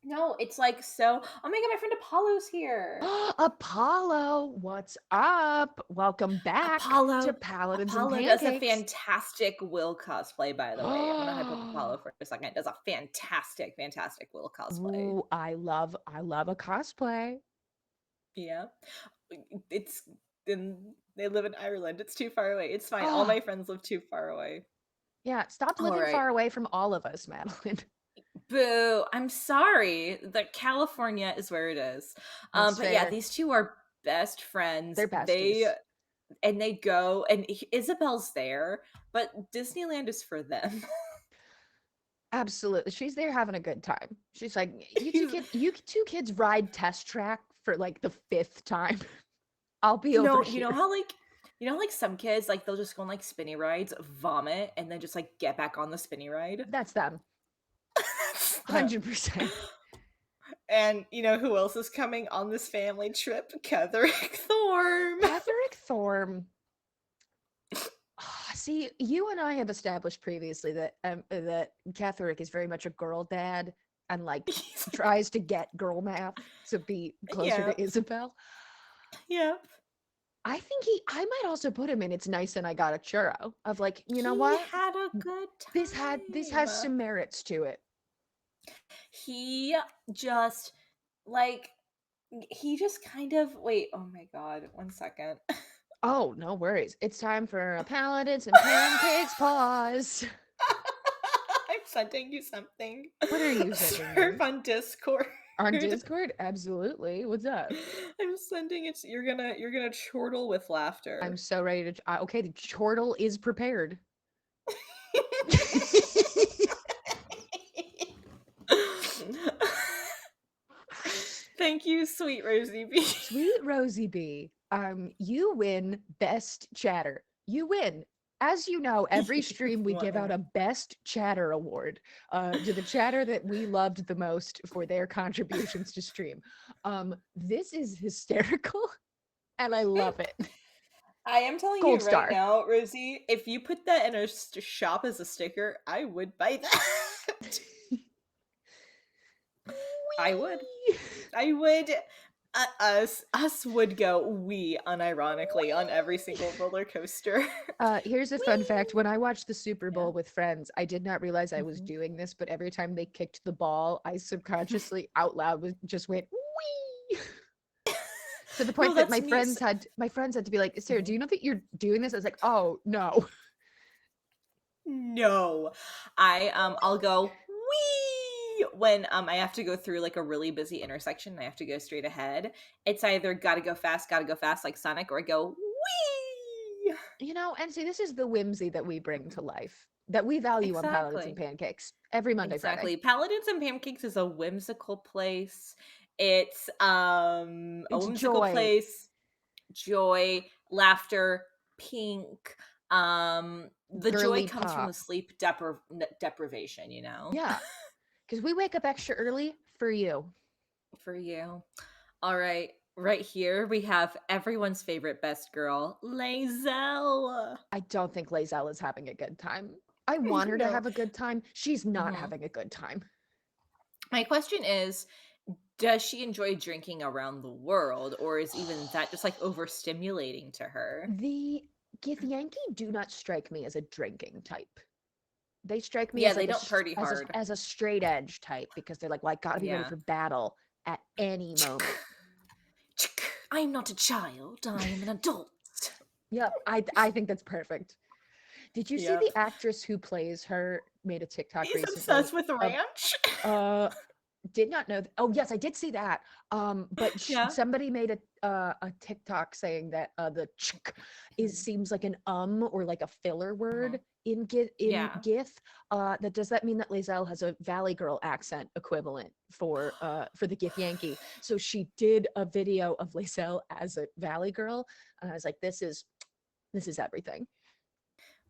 No, it's like so. Oh my god, my friend Apollo's here. Apollo, what's up? Welcome back to Apollo. Paladins and Apollo does a Pancakes. fantastic Will cosplay, by the way. I'm gonna hype up Apollo for a second. Does a fantastic, fantastic Will cosplay. Ooh, I love a cosplay. Yeah. It's in they live in Ireland. It's too far away. It's fine. All Oh, my friends live too far away. yeah, stop All living right. far away from all of us, Madeline. Boo. I'm sorry that California is where it is. That's But yeah, fair. these two are best friends. They're besties. They go and Isabel's there, but Disneyland is for them. Absolutely. She's there having a good time. She's like, He's you two kids ride test track for like the 5th time. I'll be over you here. know how like some kids like they'll just go on like spinny rides, vomit, and then just like get back on the spinny ride. That's them. That's them. 100%. And you know who else is coming on this family trip? Ketherick Thorm. Patrick Thorm. See, you and I have established previously that Ketherick is very much a girl dad and like tries to get girl math to be closer Yep. to Isabel. Yep. I might also put him in It's Nice and I Got a Churro of like, you know He what? had a good This has time. some merits to it. He just like he just kind of wait, oh my god, 1 second. Oh, no worries. It's time for a Paladins and Pancakes pause. I'm sending you something. What are you to sending surf me? on Discord. On Discord? Absolutely. What's up? I'm sending it. You're gonna chortle with laughter. I'm so ready to. Okay, the chortle is prepared. Thank you, sweet Rosie B. Sweet Rosie B, you win best chatter. You win. As you know, every stream we give out Wow. a best chatter award to the chatter that we loved the most for their contributions to stream. This is hysterical, and I love it. I am telling Gold you right star. now, Rosie, if you put that in a shop as a sticker, I would buy that. I would. Whee! I would. Us would go we unironically on every single roller coaster. Here's a fun fact. When I watched the Super Yeah. Bowl with friends, I did not realize I was Mhm. doing this, but every time they kicked the ball, I subconsciously out loud just went wee. To the No, point that that's me. my friends had to be like, Sarah, do Mhm. you know that you're doing this? I was like, oh no. No, I'll go wee when I have to go through like a really busy intersection. And I have to go straight ahead. It's either gotta go fast like Sonic, or I go wee. You know, and see, this is the whimsy that we bring to life, that we value on Paladins and Exactly. Pancakes every Monday, Friday. Exactly. Paladins and Pancakes is a whimsical place. It's a It's whimsical joy. place, joy, laughter, pink. The joy Girly comes from the pop. sleep deprivation, you know? Yeah. Because we wake up extra early for you. For you. All right. Right here we have everyone's favorite best girl, Lae'zel. I don't think Lae'zel is having a good time. I want her to No. have a good time. She's not Mhm. having a good time. My question is, does she enjoy drinking around the world, or is even that just like overstimulating to her? The Githyanki do not strike me as a drinking type. They strike me Yeah, as they like don't party as hard. as a straight edge type because they're like, well, I gotta be ready Yeah. for battle at any moment. I'm not a child, I am an adult. Yep, I think that's perfect. Did you see Yep. the actress who plays her made a TikTok He's recently? obsessed with Of ranch. uh did not know. Oh yes, I did see that. But Yeah. somebody made a TikTok saying that the ch is Mhm. seems like an or like a filler Mhm. word in Yeah. Gith. That does that mean that Lae'zel has a Valley Girl accent equivalent for the Gith Yankee? So she did a video of Lae'zel as a Valley Girl, and I was like, this is everything.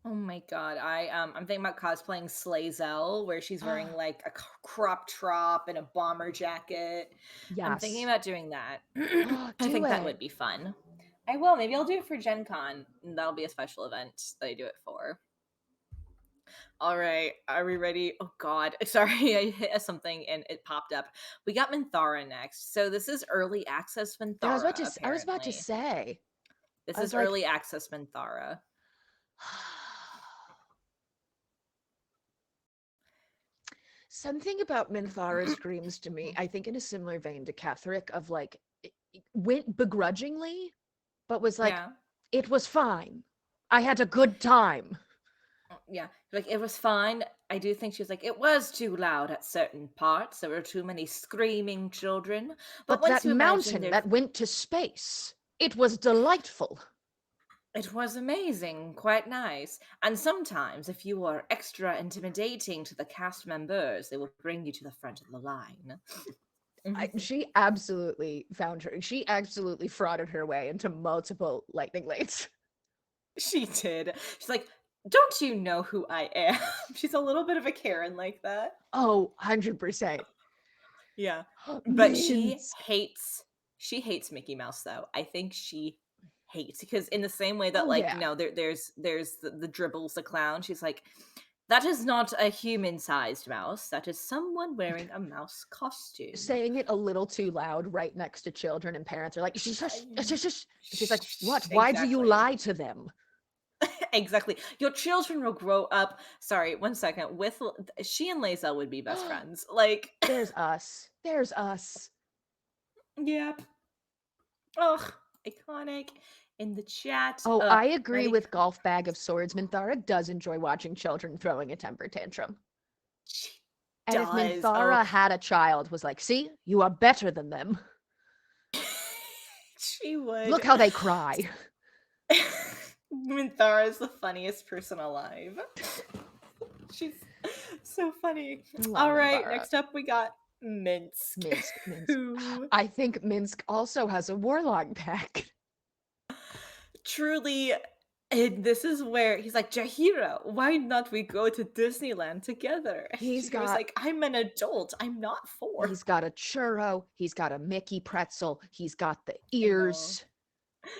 Oh my god, I'm thinking about cosplaying Slazel, where she's wearing like a crop top and a bomber jacket. I'm thinking Yes. about doing that. I Do think that it. would be fun. I will. Maybe I'll do it for Gen Con. And that'll be a special event that I do it for. All right, are we ready? Oh god, sorry, I hit something and it popped up. We got Minthara next. So this is early access Yeah, Minthara, I was about to apparently. say. This I was is like, early access Minthara. something about Minthara screams to me, I think in a similar vein to Ketheric, of like, went begrudgingly, but was like, Yeah. it was fine. I had a good time. Yeah, like it was fine. I do think she was like, it was too loud at certain parts. There were too many screaming children. But But once that you imagine mountain there's, that went to space, it was delightful. it was amazing, quite nice. And sometimes, if you are extra intimidating to the cast members, they will bring you to the front of the line. She absolutely found her. She absolutely frauded her way into multiple lightning lanes. She did. She's like, don't you know who I am? She's a little bit of a Karen like that. Oh, 100%. Yeah. But Minions. she hates Mickey Mouse though. I think she hates, because in the same way that Oh, like, yeah. there's the Dribbles the clown. She's like, that is not a human-sized mouse. That is someone wearing a mouse costume. Saying it a little too loud right next to children, and parents are like, shush, shush, shush, shush. She's like, what? Why do you Exactly. lie to them? Exactly. Your children will grow up. Sorry, one second. With she and Lae'zel would be best friends. Like, There's us. There's us. yep. Ugh, iconic. In the chat. Oh, I agree Ready? with Golf Bag of Swords. Minthara does enjoy watching children throwing a temper tantrum. She And if does. Oh, Minthara had a child, was like, see, you are better than them. she would. Look how they cry. Minthara is the funniest person alive. She's so funny. Love All right, Minthara. next up we got Minsk. Minsk. Who I think Minsk also has a warlock pack. truly, and this is where he's like, Jahira, why not we go to Disneyland together? And He's she was got like, I'm an adult. I'm not four. he's got a churro, he's got a Mickey pretzel, he's got the I know. ears.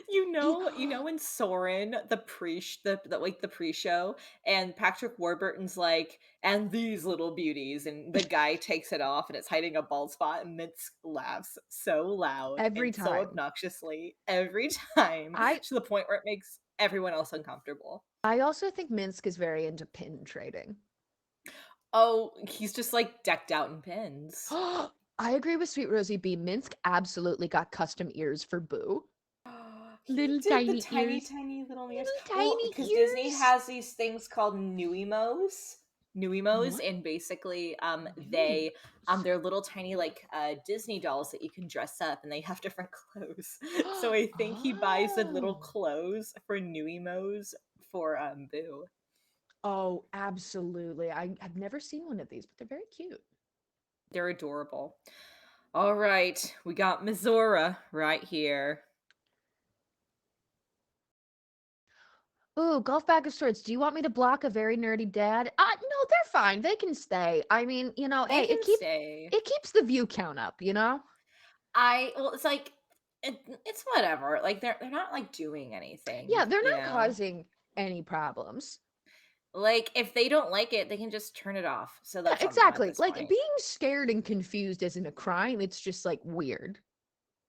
He You know in Soren, the pre-show, and Patrick Warburton's like, and these little beauties, and the guy takes it off and it's hiding a bald spot, and Minsk laughs so loud every and so time. obnoxiously every time I to the point where it makes everyone else uncomfortable. I also think Minsk is very into pin trading. Oh, he's just like decked out in pins. I agree with Sweet Rosie B. Minsk absolutely got custom ears for Boo. He Little did the tiny tiny, ears. tiny little ears. Little Well, tiny because Disney ears. has these things called Nuimos, What? and basically, Newly they're little tiny like Disney dolls that you can dress up, and they have different clothes. So I think he buys the little Oh. clothes for Nuimos for Boo. Oh, absolutely. I've never seen one of these, but they're very cute. They're adorable. All right, we got Mizora right here. Ooh, golf bag of sorts. Do you want me to block a very nerdy dad? No, they're fine. They can stay. I mean, They hey, can stay. it keeps the view count up, you know? It's like it's whatever. Like they're not like doing Yeah, anything, they're you not know. causing any problems. Like if they don't like it, they can just turn it off. So Yeah, that's on them at exactly. this Like point. being scared and confused isn't a crime. It's just like weird.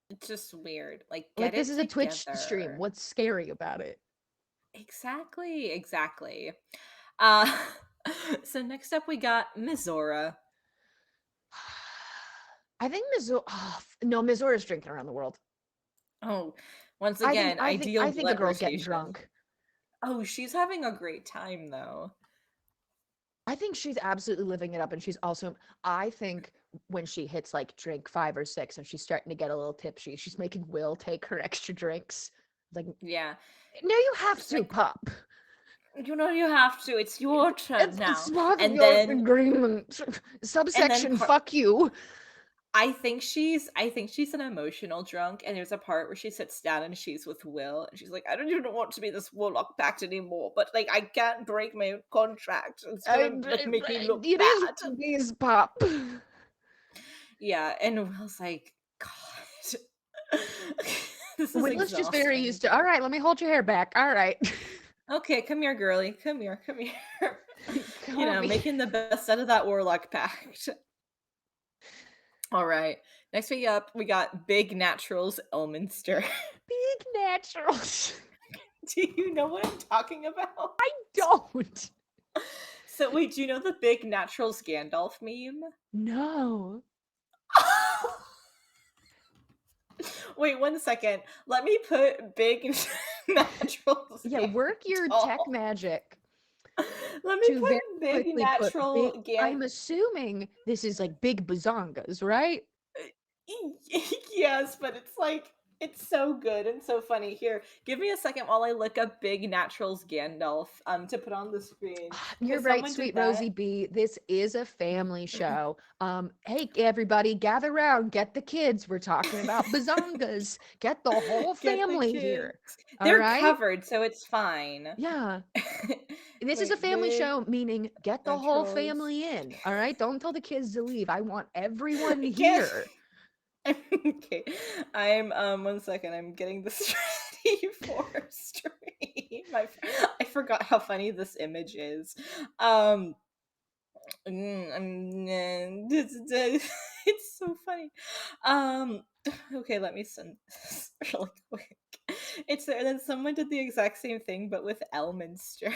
It's just weird. Like Like get this it is a Twitch stream. together. What's scary about it? Exactly, exactly. Uh so next up we got Mizora. I think no, Missouri's drinking around the world. Oh, once I think again, I think ideal I think the blood girl's getting rotation. drunk. Oh, she's having a great time though. I think she's absolutely living it up, and she's also. I think when she hits like drink 5 or 6, and she's starting to get a little tipsy, she's making Will take her extra drinks. Like, Yeah. no, you have She's to, like, pup. you know you have to. It's your turn It's now. part of And your then agreement. and then Subsection. part Fuck you. I think she's an emotional drunk, and there's a part where she sits down and she's with Will, and she's like, I don't even want to be this Warlock Pact anymore, but like I can't break my contract. It's gonna like make me look It is bad. what it is, pup. Yeah, and Will's like, God, this is Will is just very exhausting. used to. All right, let me hold your hair back. All right. Okay, come here, girly. Come here, come here. You know, Come here. making the best out of that Warlock Pact. All right. Next week up, we got Big Naturals Elminster. Big naturals. Do you know what I'm talking about? I don't. So wait, do you know the Big Naturals Gandalf meme? No. Wait, 1 second. Let me put Big Naturals Yeah, work your tech Gandalf. magic Let me to very put Big quickly put big. Natural Gand. I'm assuming this is like big bazongas, right? Yes, but it's like it's so good and so funny. Here, give me a second while I look up Big Naturals Gandalf to put on the screen You're because right, someone sweet did Rosie that. B. This is a family show. Hey everybody, gather around, get the kids. We're talking about bazongas. Get the whole Get the family kids. here. All They're right? covered, so it's fine. Yeah. This is a Wait, family Big show, meaning get the whole Naturals. family in. All right? Don't tell the kids to leave. I want everyone Get here. okay. I'm 1 second. I'm getting this ready for stream. I forgot how funny this image is. Um it's so funny. Um okay, let me send this really quick. It's there. Then someone did the exact same thing but with Elminster.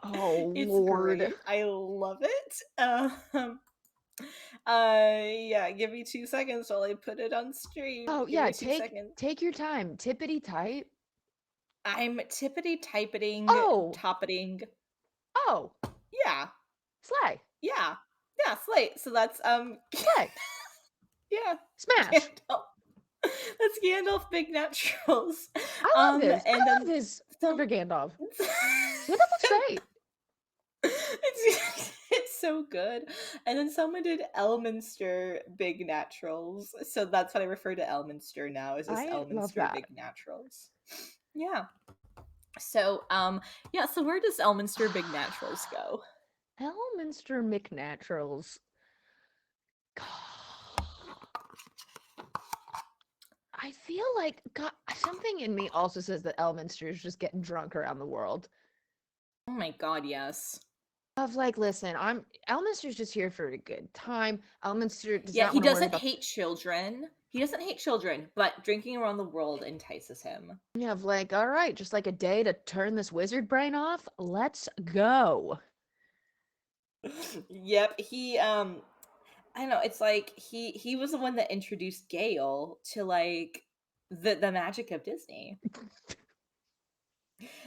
Oh It's Lord. great. I love it. Yeah, give me 2 seconds while I put it on stream. Oh Give yeah, me two seconds. take your time. Tippity type. I'm tippity typeting, Oh, toppeting. oh, Yeah, slay. yeah, Yeah, Slate. So that's Slay. yeah, Smash. Gandalf. That's Gandalf Big Naturals. I love this. I And love then this some for Gandalf. Gandalf looks great. it's so good. And then someone did Elminster Big Naturals. So that's what I refer to Elminster now, is this I love Elminster that. Big Naturals. Yeah. So yeah, so where does Elminster Big Naturals go? Elminster McNaturals. I feel like God, something in me also says that Elminster is just getting drunk around the world. Oh my god, yes. Of like, listen, I'm Elminster's just here for a good time. Elminster does Yeah, not he want to worry doesn't about hate children. He doesn't hate children, but drinking around the world entices him. yeah, of like, all right, just like a day to turn this wizard brain off. Let's go. Yep, he I don't know, it's like he was the one that introduced Gale to like the magic of Disney.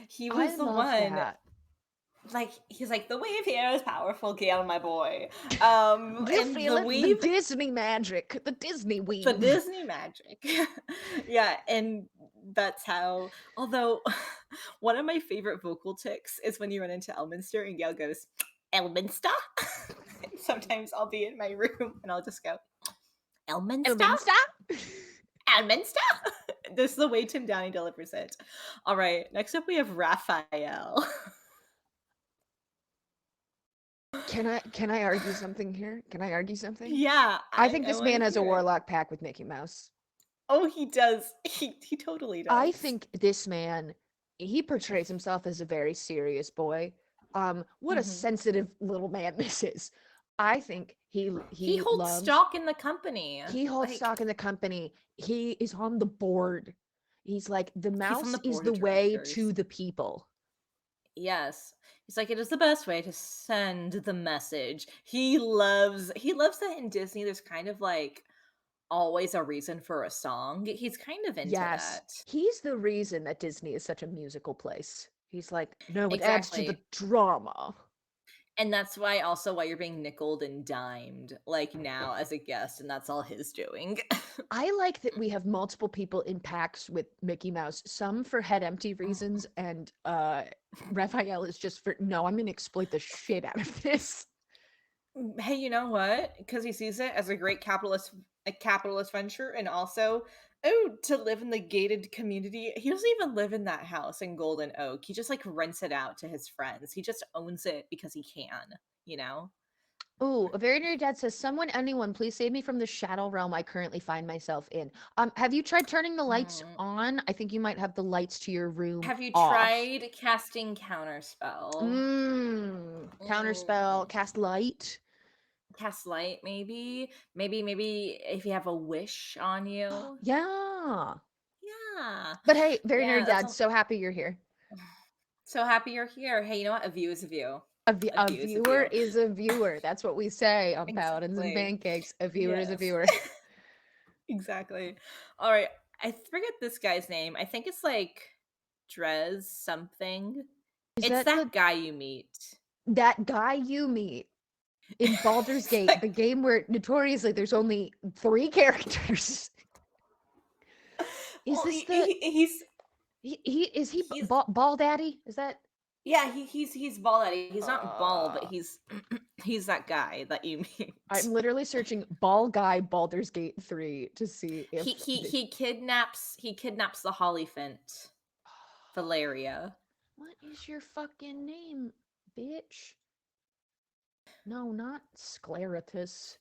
He I was the love one, that. like he's like, the wave here is powerful, Gale, my boy. Do you And feel the it? The weave, Disney magic, the Disney the weave. Disney magic. Yeah, and that's how, although one of my favorite vocal ticks is when you run into Elminster and Gale goes, Elminster? Sometimes I'll be in my room and I'll just go, Elminster? Elminster? Elminster? This is the way Tim Downey delivers it. All right, next up we have Raphael. Can I argue something here? Can I argue something? Yeah, I think I this want man to has a hear it. warlock pact with Mickey Mouse. Oh, he does. He totally I does. think this man, he portrays himself as a very serious boy. What a Hmm. sensitive little man this is. I think He he holds loves stock in the company. he holds Like, stock in the company. He is on the board. He's like the he's on mouse the is board the of way to directors. the people. Yes. He's like, it is the best way to send the message. He loves that in Disney there's kind of like always a reason for a song. He's kind of into Yes, that. he's the reason that Disney is such a musical place. He's like, no, it adds to the Exactly. drama. And that's why also why you're being nickeled and dimed like now as a guest, and that's all his doing. I like that we have multiple people in packs with Mickey Mouse, some for head empty reasons, and Raphael is just for no, I'm gonna exploit the shit out of this. Hey, you know what? Because he sees it as a capitalist venture, and also, oh, to live in the gated community. He doesn't even live in that house in Golden Oak. He just like rents it out to his friends. He just owns it because he can, you know? Ooh, a very nerdy dad says, "Someone, anyone, please save me from the shadow realm I currently find myself in." Have you tried turning the lights Mm. on? I think you might have the lights to your room Have you off. tried casting Counterspell? Counterspell, Mm. cast light. Cast light, maybe? Maybe if you have a wish on you. Yeah. Yeah. But hey, very Yeah, nerdy that's dad, all. so happy you're here. So happy you're here. Hey, you know what? A view is a view. A A view is a viewer view. is a viewer. That's what we say on Paladins and Exactly. Pancakes. A viewer is a Yes. viewer. Exactly. All right. I forget this guy's name. I think it's like Drez something. Is It's that that guy you meet. that guy you meet in Baldur's It's Gate, like, the game where notoriously there's only 3 characters? Is well, this the he's he is he he's Ball Daddy? Is that yeah, he's bald Eddie. He's not bald, but uh he's that guy that you meet. I'm literally searching Ball Guy Baldur's Gate 3 to see if He kidnaps the Hollyphant, Valeria. what is your fucking name, bitch? No, not Scleratus.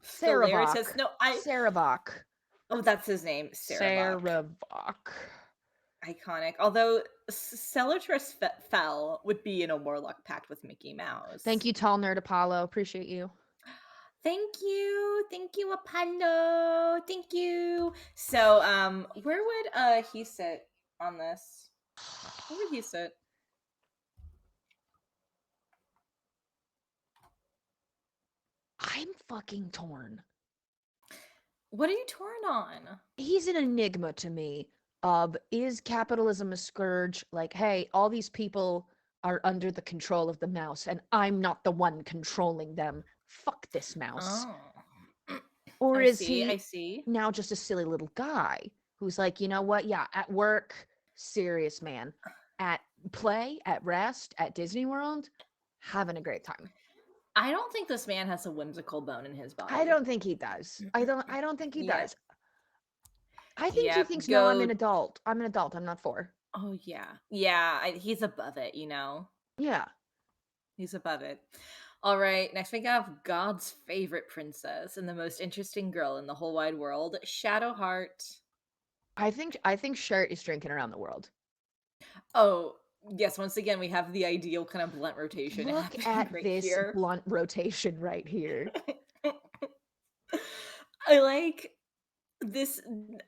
Scleritus. Saravok. No, I Saravok. oh that's his name, Saravok. Saravok. Iconic. Although Celatris fell would be in a Warlock pact with Mickey Thank Mouse. you, tall nerd Apollo. Appreciate you. Thank you, Apollo. Thank you. So, where would he sit on this? Where would he sit? I'm fucking torn. What are you torn on? He's an enigma to me. Of is capitalism a scourge? Like, hey, all these people are under the control of the mouse, and I'm not the one controlling them. fuck this mouse? Oh. Or I is see. he I see. now just a silly little guy who's like, you know what? Yeah, at work, serious man. At play, at rest, at Disney World, having a great time. I don't think this man has a whimsical bone in his I body. don't think he does. I don't think he Yep. does. I think he Yep. thinks, no, I'm Go. an adult. I'm an adult. I'm not four. Oh yeah. Yeah. He's above it. Yeah. He's above it. All right. Next we have God's favorite princess and the most interesting girl in the whole wide world, Shadowheart. I think Shirt is drinking around the world. Oh yes. Once again, we have the ideal kind of blunt rotation Look happening at right this here. blunt rotation right here. I like this.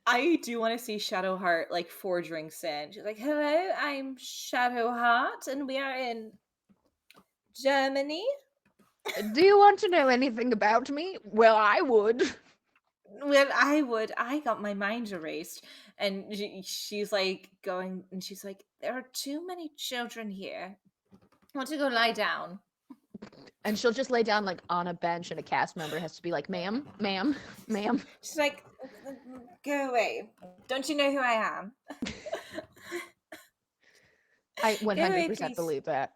I do want to see Shadowheart like 4 drinks in. She's like, "Hello, I'm Shadowheart, and we are in Germany." Do you want to know anything about me? Well, I would. Well, I would. I got my mind erased, and she's like going, and she's like, "There are too many children here. I want to go lie down." And she'll just lay down like on a bench, and a cast member has to be like, ma'am, ma'am, ma'am. She's like, "Go away! Don't you know who I am? I Go away, 100% please. believe that.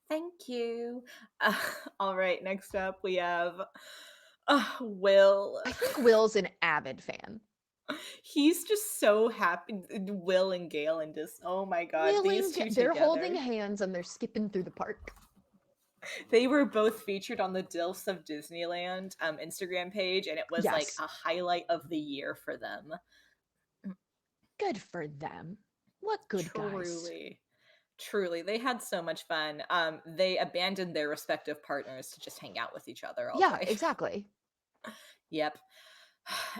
Thank you." All right. Next up, we have Will. I think Will's an avid fan. He's just so happy. Will and Gale and just, oh my god, these two They're holding together. hands and they're skipping through the park. They were both featured on the Dilfs of Disneyland Instagram page, and it was like Yes. a highlight of the year for them. Good for them. What good guys. Truly. Truly. They had so much fun. They abandoned their respective partners to just hang out with each other all Yeah, day. exactly. Yep.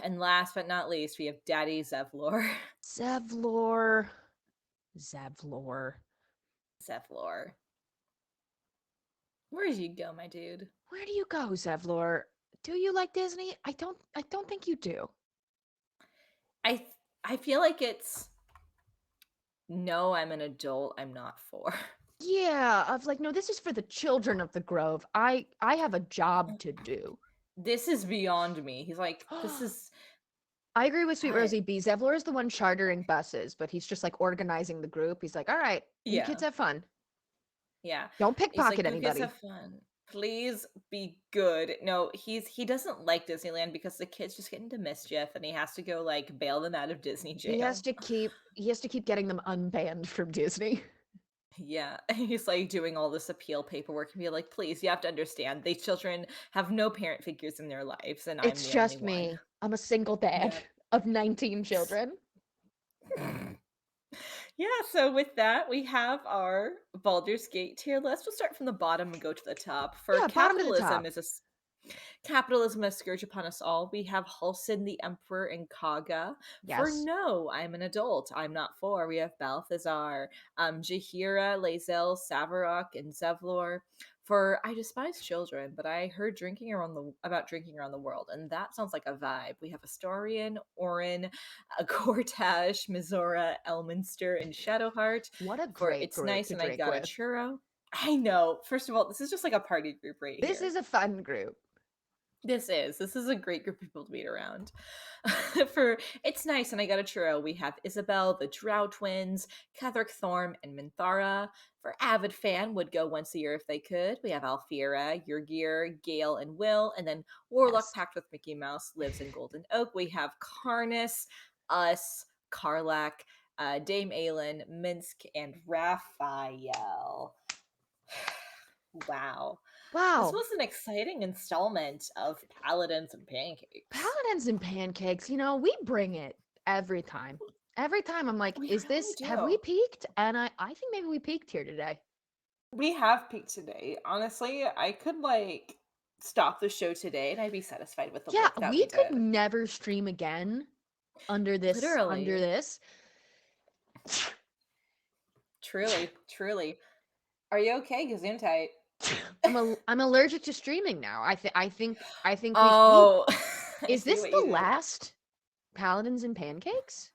And last but not least, we have Daddy Zevlor. Zevlor. Zevlor. Zevlor. Where did you go, my dude? Where do you go, Zevlor? Do you like Disney? I don't think you do. I feel like it's no, I'm an adult, I'm not 4. Yeah, of like, no, this is for the children of the Grove. I have a job to do. This is beyond me. He's like, this is I agree with Sweet I, Rosie B. Zevlor is the one chartering buses, but he's just like organizing the group. He's like, all right, you yeah, kids have fun. yeah. Don't He's like, pickpocket you kids anybody. have fun. Please be good. No, he doesn't like Disneyland because the kids just get into mischief and he has to go like bail them out of Disney He has jail. to keep getting them unbanned from Disney. Yeah. He's like doing all this appeal paperwork and be like, please, you have to understand, these children have no parent figures in their lives, and I'm It's the only just one. me. I'm a single dad Yep. of 19 children. Yeah, so with that, we have our Baldur's Gate tier list. We'll start from the bottom and go to the top. For Yeah, bottom to the top. capitalism a scourge upon us all. We have Halsin the Emperor and Kaga. For Yes. no, I'm an adult. I'm not 4. We have Balthazar, Jahira, Lae'zel, Savarok, and Zevlor. For I despise children, but I heard about drinking around the world, and that sounds like a vibe. We have Astarion, Orin, Gortash, Mizora, Elminster, and Shadowheart. What a For great it's group nice to and I drink got a with. churro. I know. First of all, this is just like a party group right This here. is a fun group. This is a great group of people to meet around. For it's nice and I got a churro, we have Isabel, the Drow twins, Ketherick Thorm, and Minthara. For avid fan, would go once a year if they could. We have Alfira, Yurgir, Gale, and Will, and then Warlock Yes. Pact with Mickey Mouse lives in Golden Oak. We have Karnas, us, Karlak, Dame Aelin, Minsk, and Raphael. Wow. This Wow. was an exciting installment of Paladins and Pancakes. Paladins and pancakes, we bring it every time. Every time I'm like, We is really this, have we do. peaked? And I think maybe we peaked here today. We have peaked today. Honestly, I could like stop the show today and I'd be satisfied with the Yeah, work that we we could did. never stream again under Literally. this. Truly, truly. Are you okay, Gesundheit? I'm allergic to streaming now. I think we've peaked. Oh, I Is see this what the you did. last Paladins and Pancakes?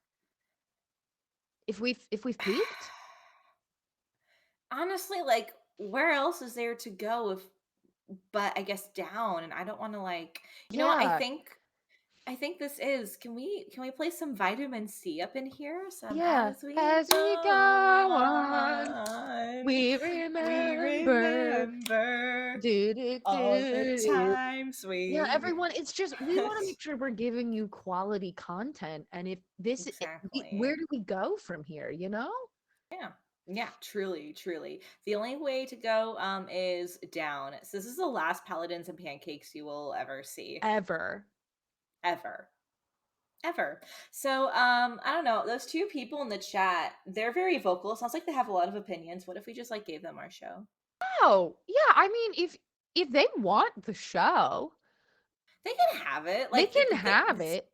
If we've peaked? Honestly, like, where else is there to go if but I guess down, and I don't want to like, you know what? Yeah. I think this is. Can we play some vitamin C up in here? Some Yeah. as we As we go go on, on, we we remember. remember Do, do, all the do, do. times Yeah, we. everyone, it's just we want to make sure we're giving you quality content. And if this, where Exactly. do we go from here? You know, Yeah. Yeah, truly, truly. The only way to go is down. So this is the last paladins and pancakes you will ever see. ever. Ever. Ever. So I don't know. Those two people in the chat, they're very vocal. Sounds like they have a lot of opinions. What if we just like gave them our show? Oh, yeah. I mean, if they want the show, They can have it. they Like can have this, it.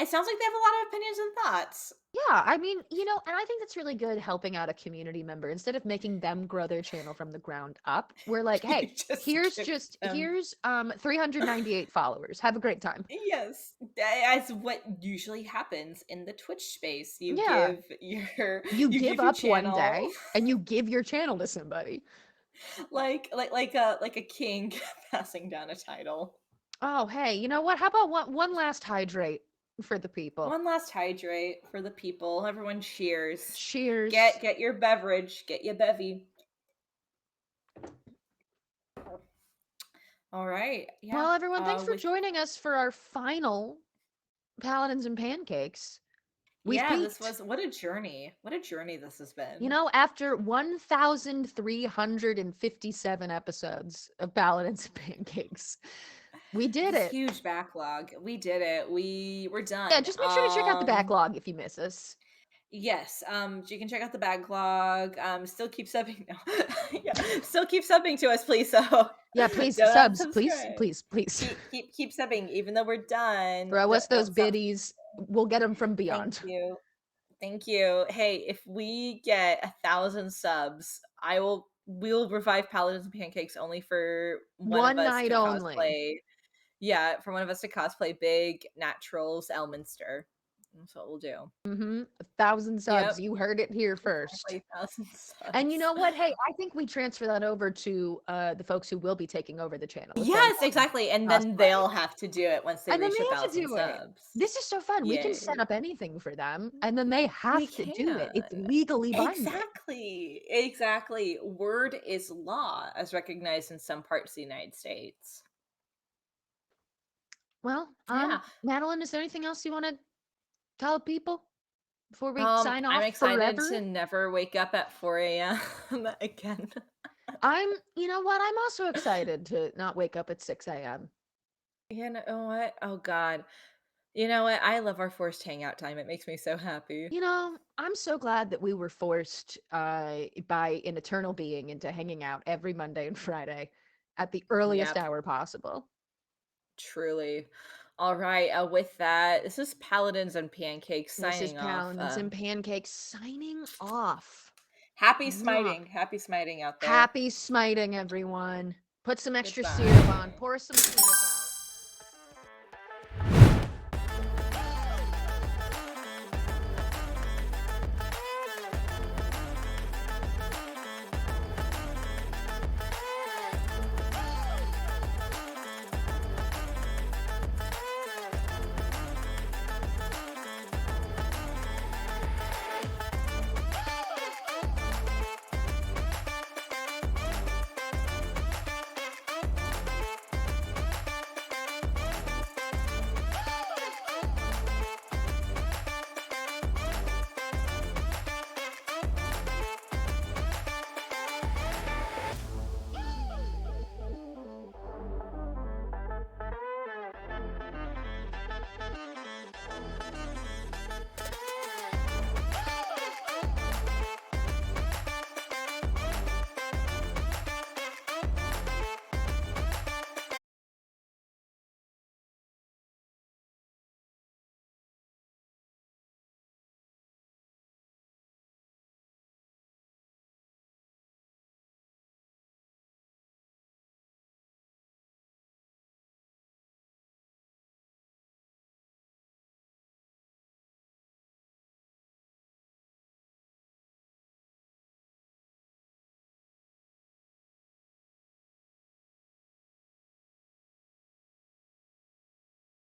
it sounds like they have a lot of opinions and thoughts. Yeah, I mean, and I think that's really good helping out a community member instead of making them grow their channel from the ground up. We're like, You hey, just give them. here's 398 followers. Have a great time. Yes, as what usually happens in the Twitch space. You Yeah. give your You you give give your up one channel day and you give your channel to somebody. like a king passing down a title. Oh, hey, you know what? How about one last hydrate for the people? One last hydrate for the people. Everyone cheers. Cheers. Get your beverage. Get your bevy. All right. Yeah. Well, everyone, thanks for With joining us for our final Paladins and Pancakes. We've yeah, this peaked. was what a journey. What a journey this has You been. know, after 1,357 episodes of Paladins and Pancakes, we did This it. huge backlog. We did it. We were Yeah, done. just make sure to check out the backlog if you miss us. Yes, you can check out the backlog. Still keep subbing. No. Yeah, still keep subbing to us, please. So Yeah, please, don't subs, please, unsubscribe. please, please. Keep subbing, even though we're done. Throw us those Don't stop. biddies. We'll get them from Thank beyond. you. Thank you. Hey, if we get 1,000 subs, we'll revive Paladins and Pancakes only for one of One us night to only. cosplay. Yeah, for one of us to cosplay Big Naturals Elminster. That's what we'll do. 1,000 subs. Yep. You heard it here first. Exactly, 1,000 And you subs. know what? Hey, I think we transfer that over to the folks who will be taking over the channel. Let them Yes, exactly. And then cosplay. they'll have to do it once they And then reach they a have to 1,000 do it. subs. This is so fun. We can set Yay. up anything for them, and then they We have to do it. It's can. legally binding. Exactly. Exactly. Word is law as recognized in some parts of the United States. Well, Yeah. Madeline, is there anything else you want to tell people before we sign I'm off excited forever? to never wake up at 4 a.m. again. You know what? I'm also excited to not wake up at 6 a.m. You know what? Oh God. You know what? I love our forced hangout time. It makes me so happy. You know, I'm so glad that we were forced by an eternal being into hanging out every Monday and Friday at the earliest Yep. hour possible. Truly. All right. With that, this is Paladins and Pancakes This is signing off. Paladins and Pancakes signing off. Happy Mwah. smiting. Happy smiting out there. Happy smiting, everyone. Put some extra syrup Goodbye. on. Pour some syrup on.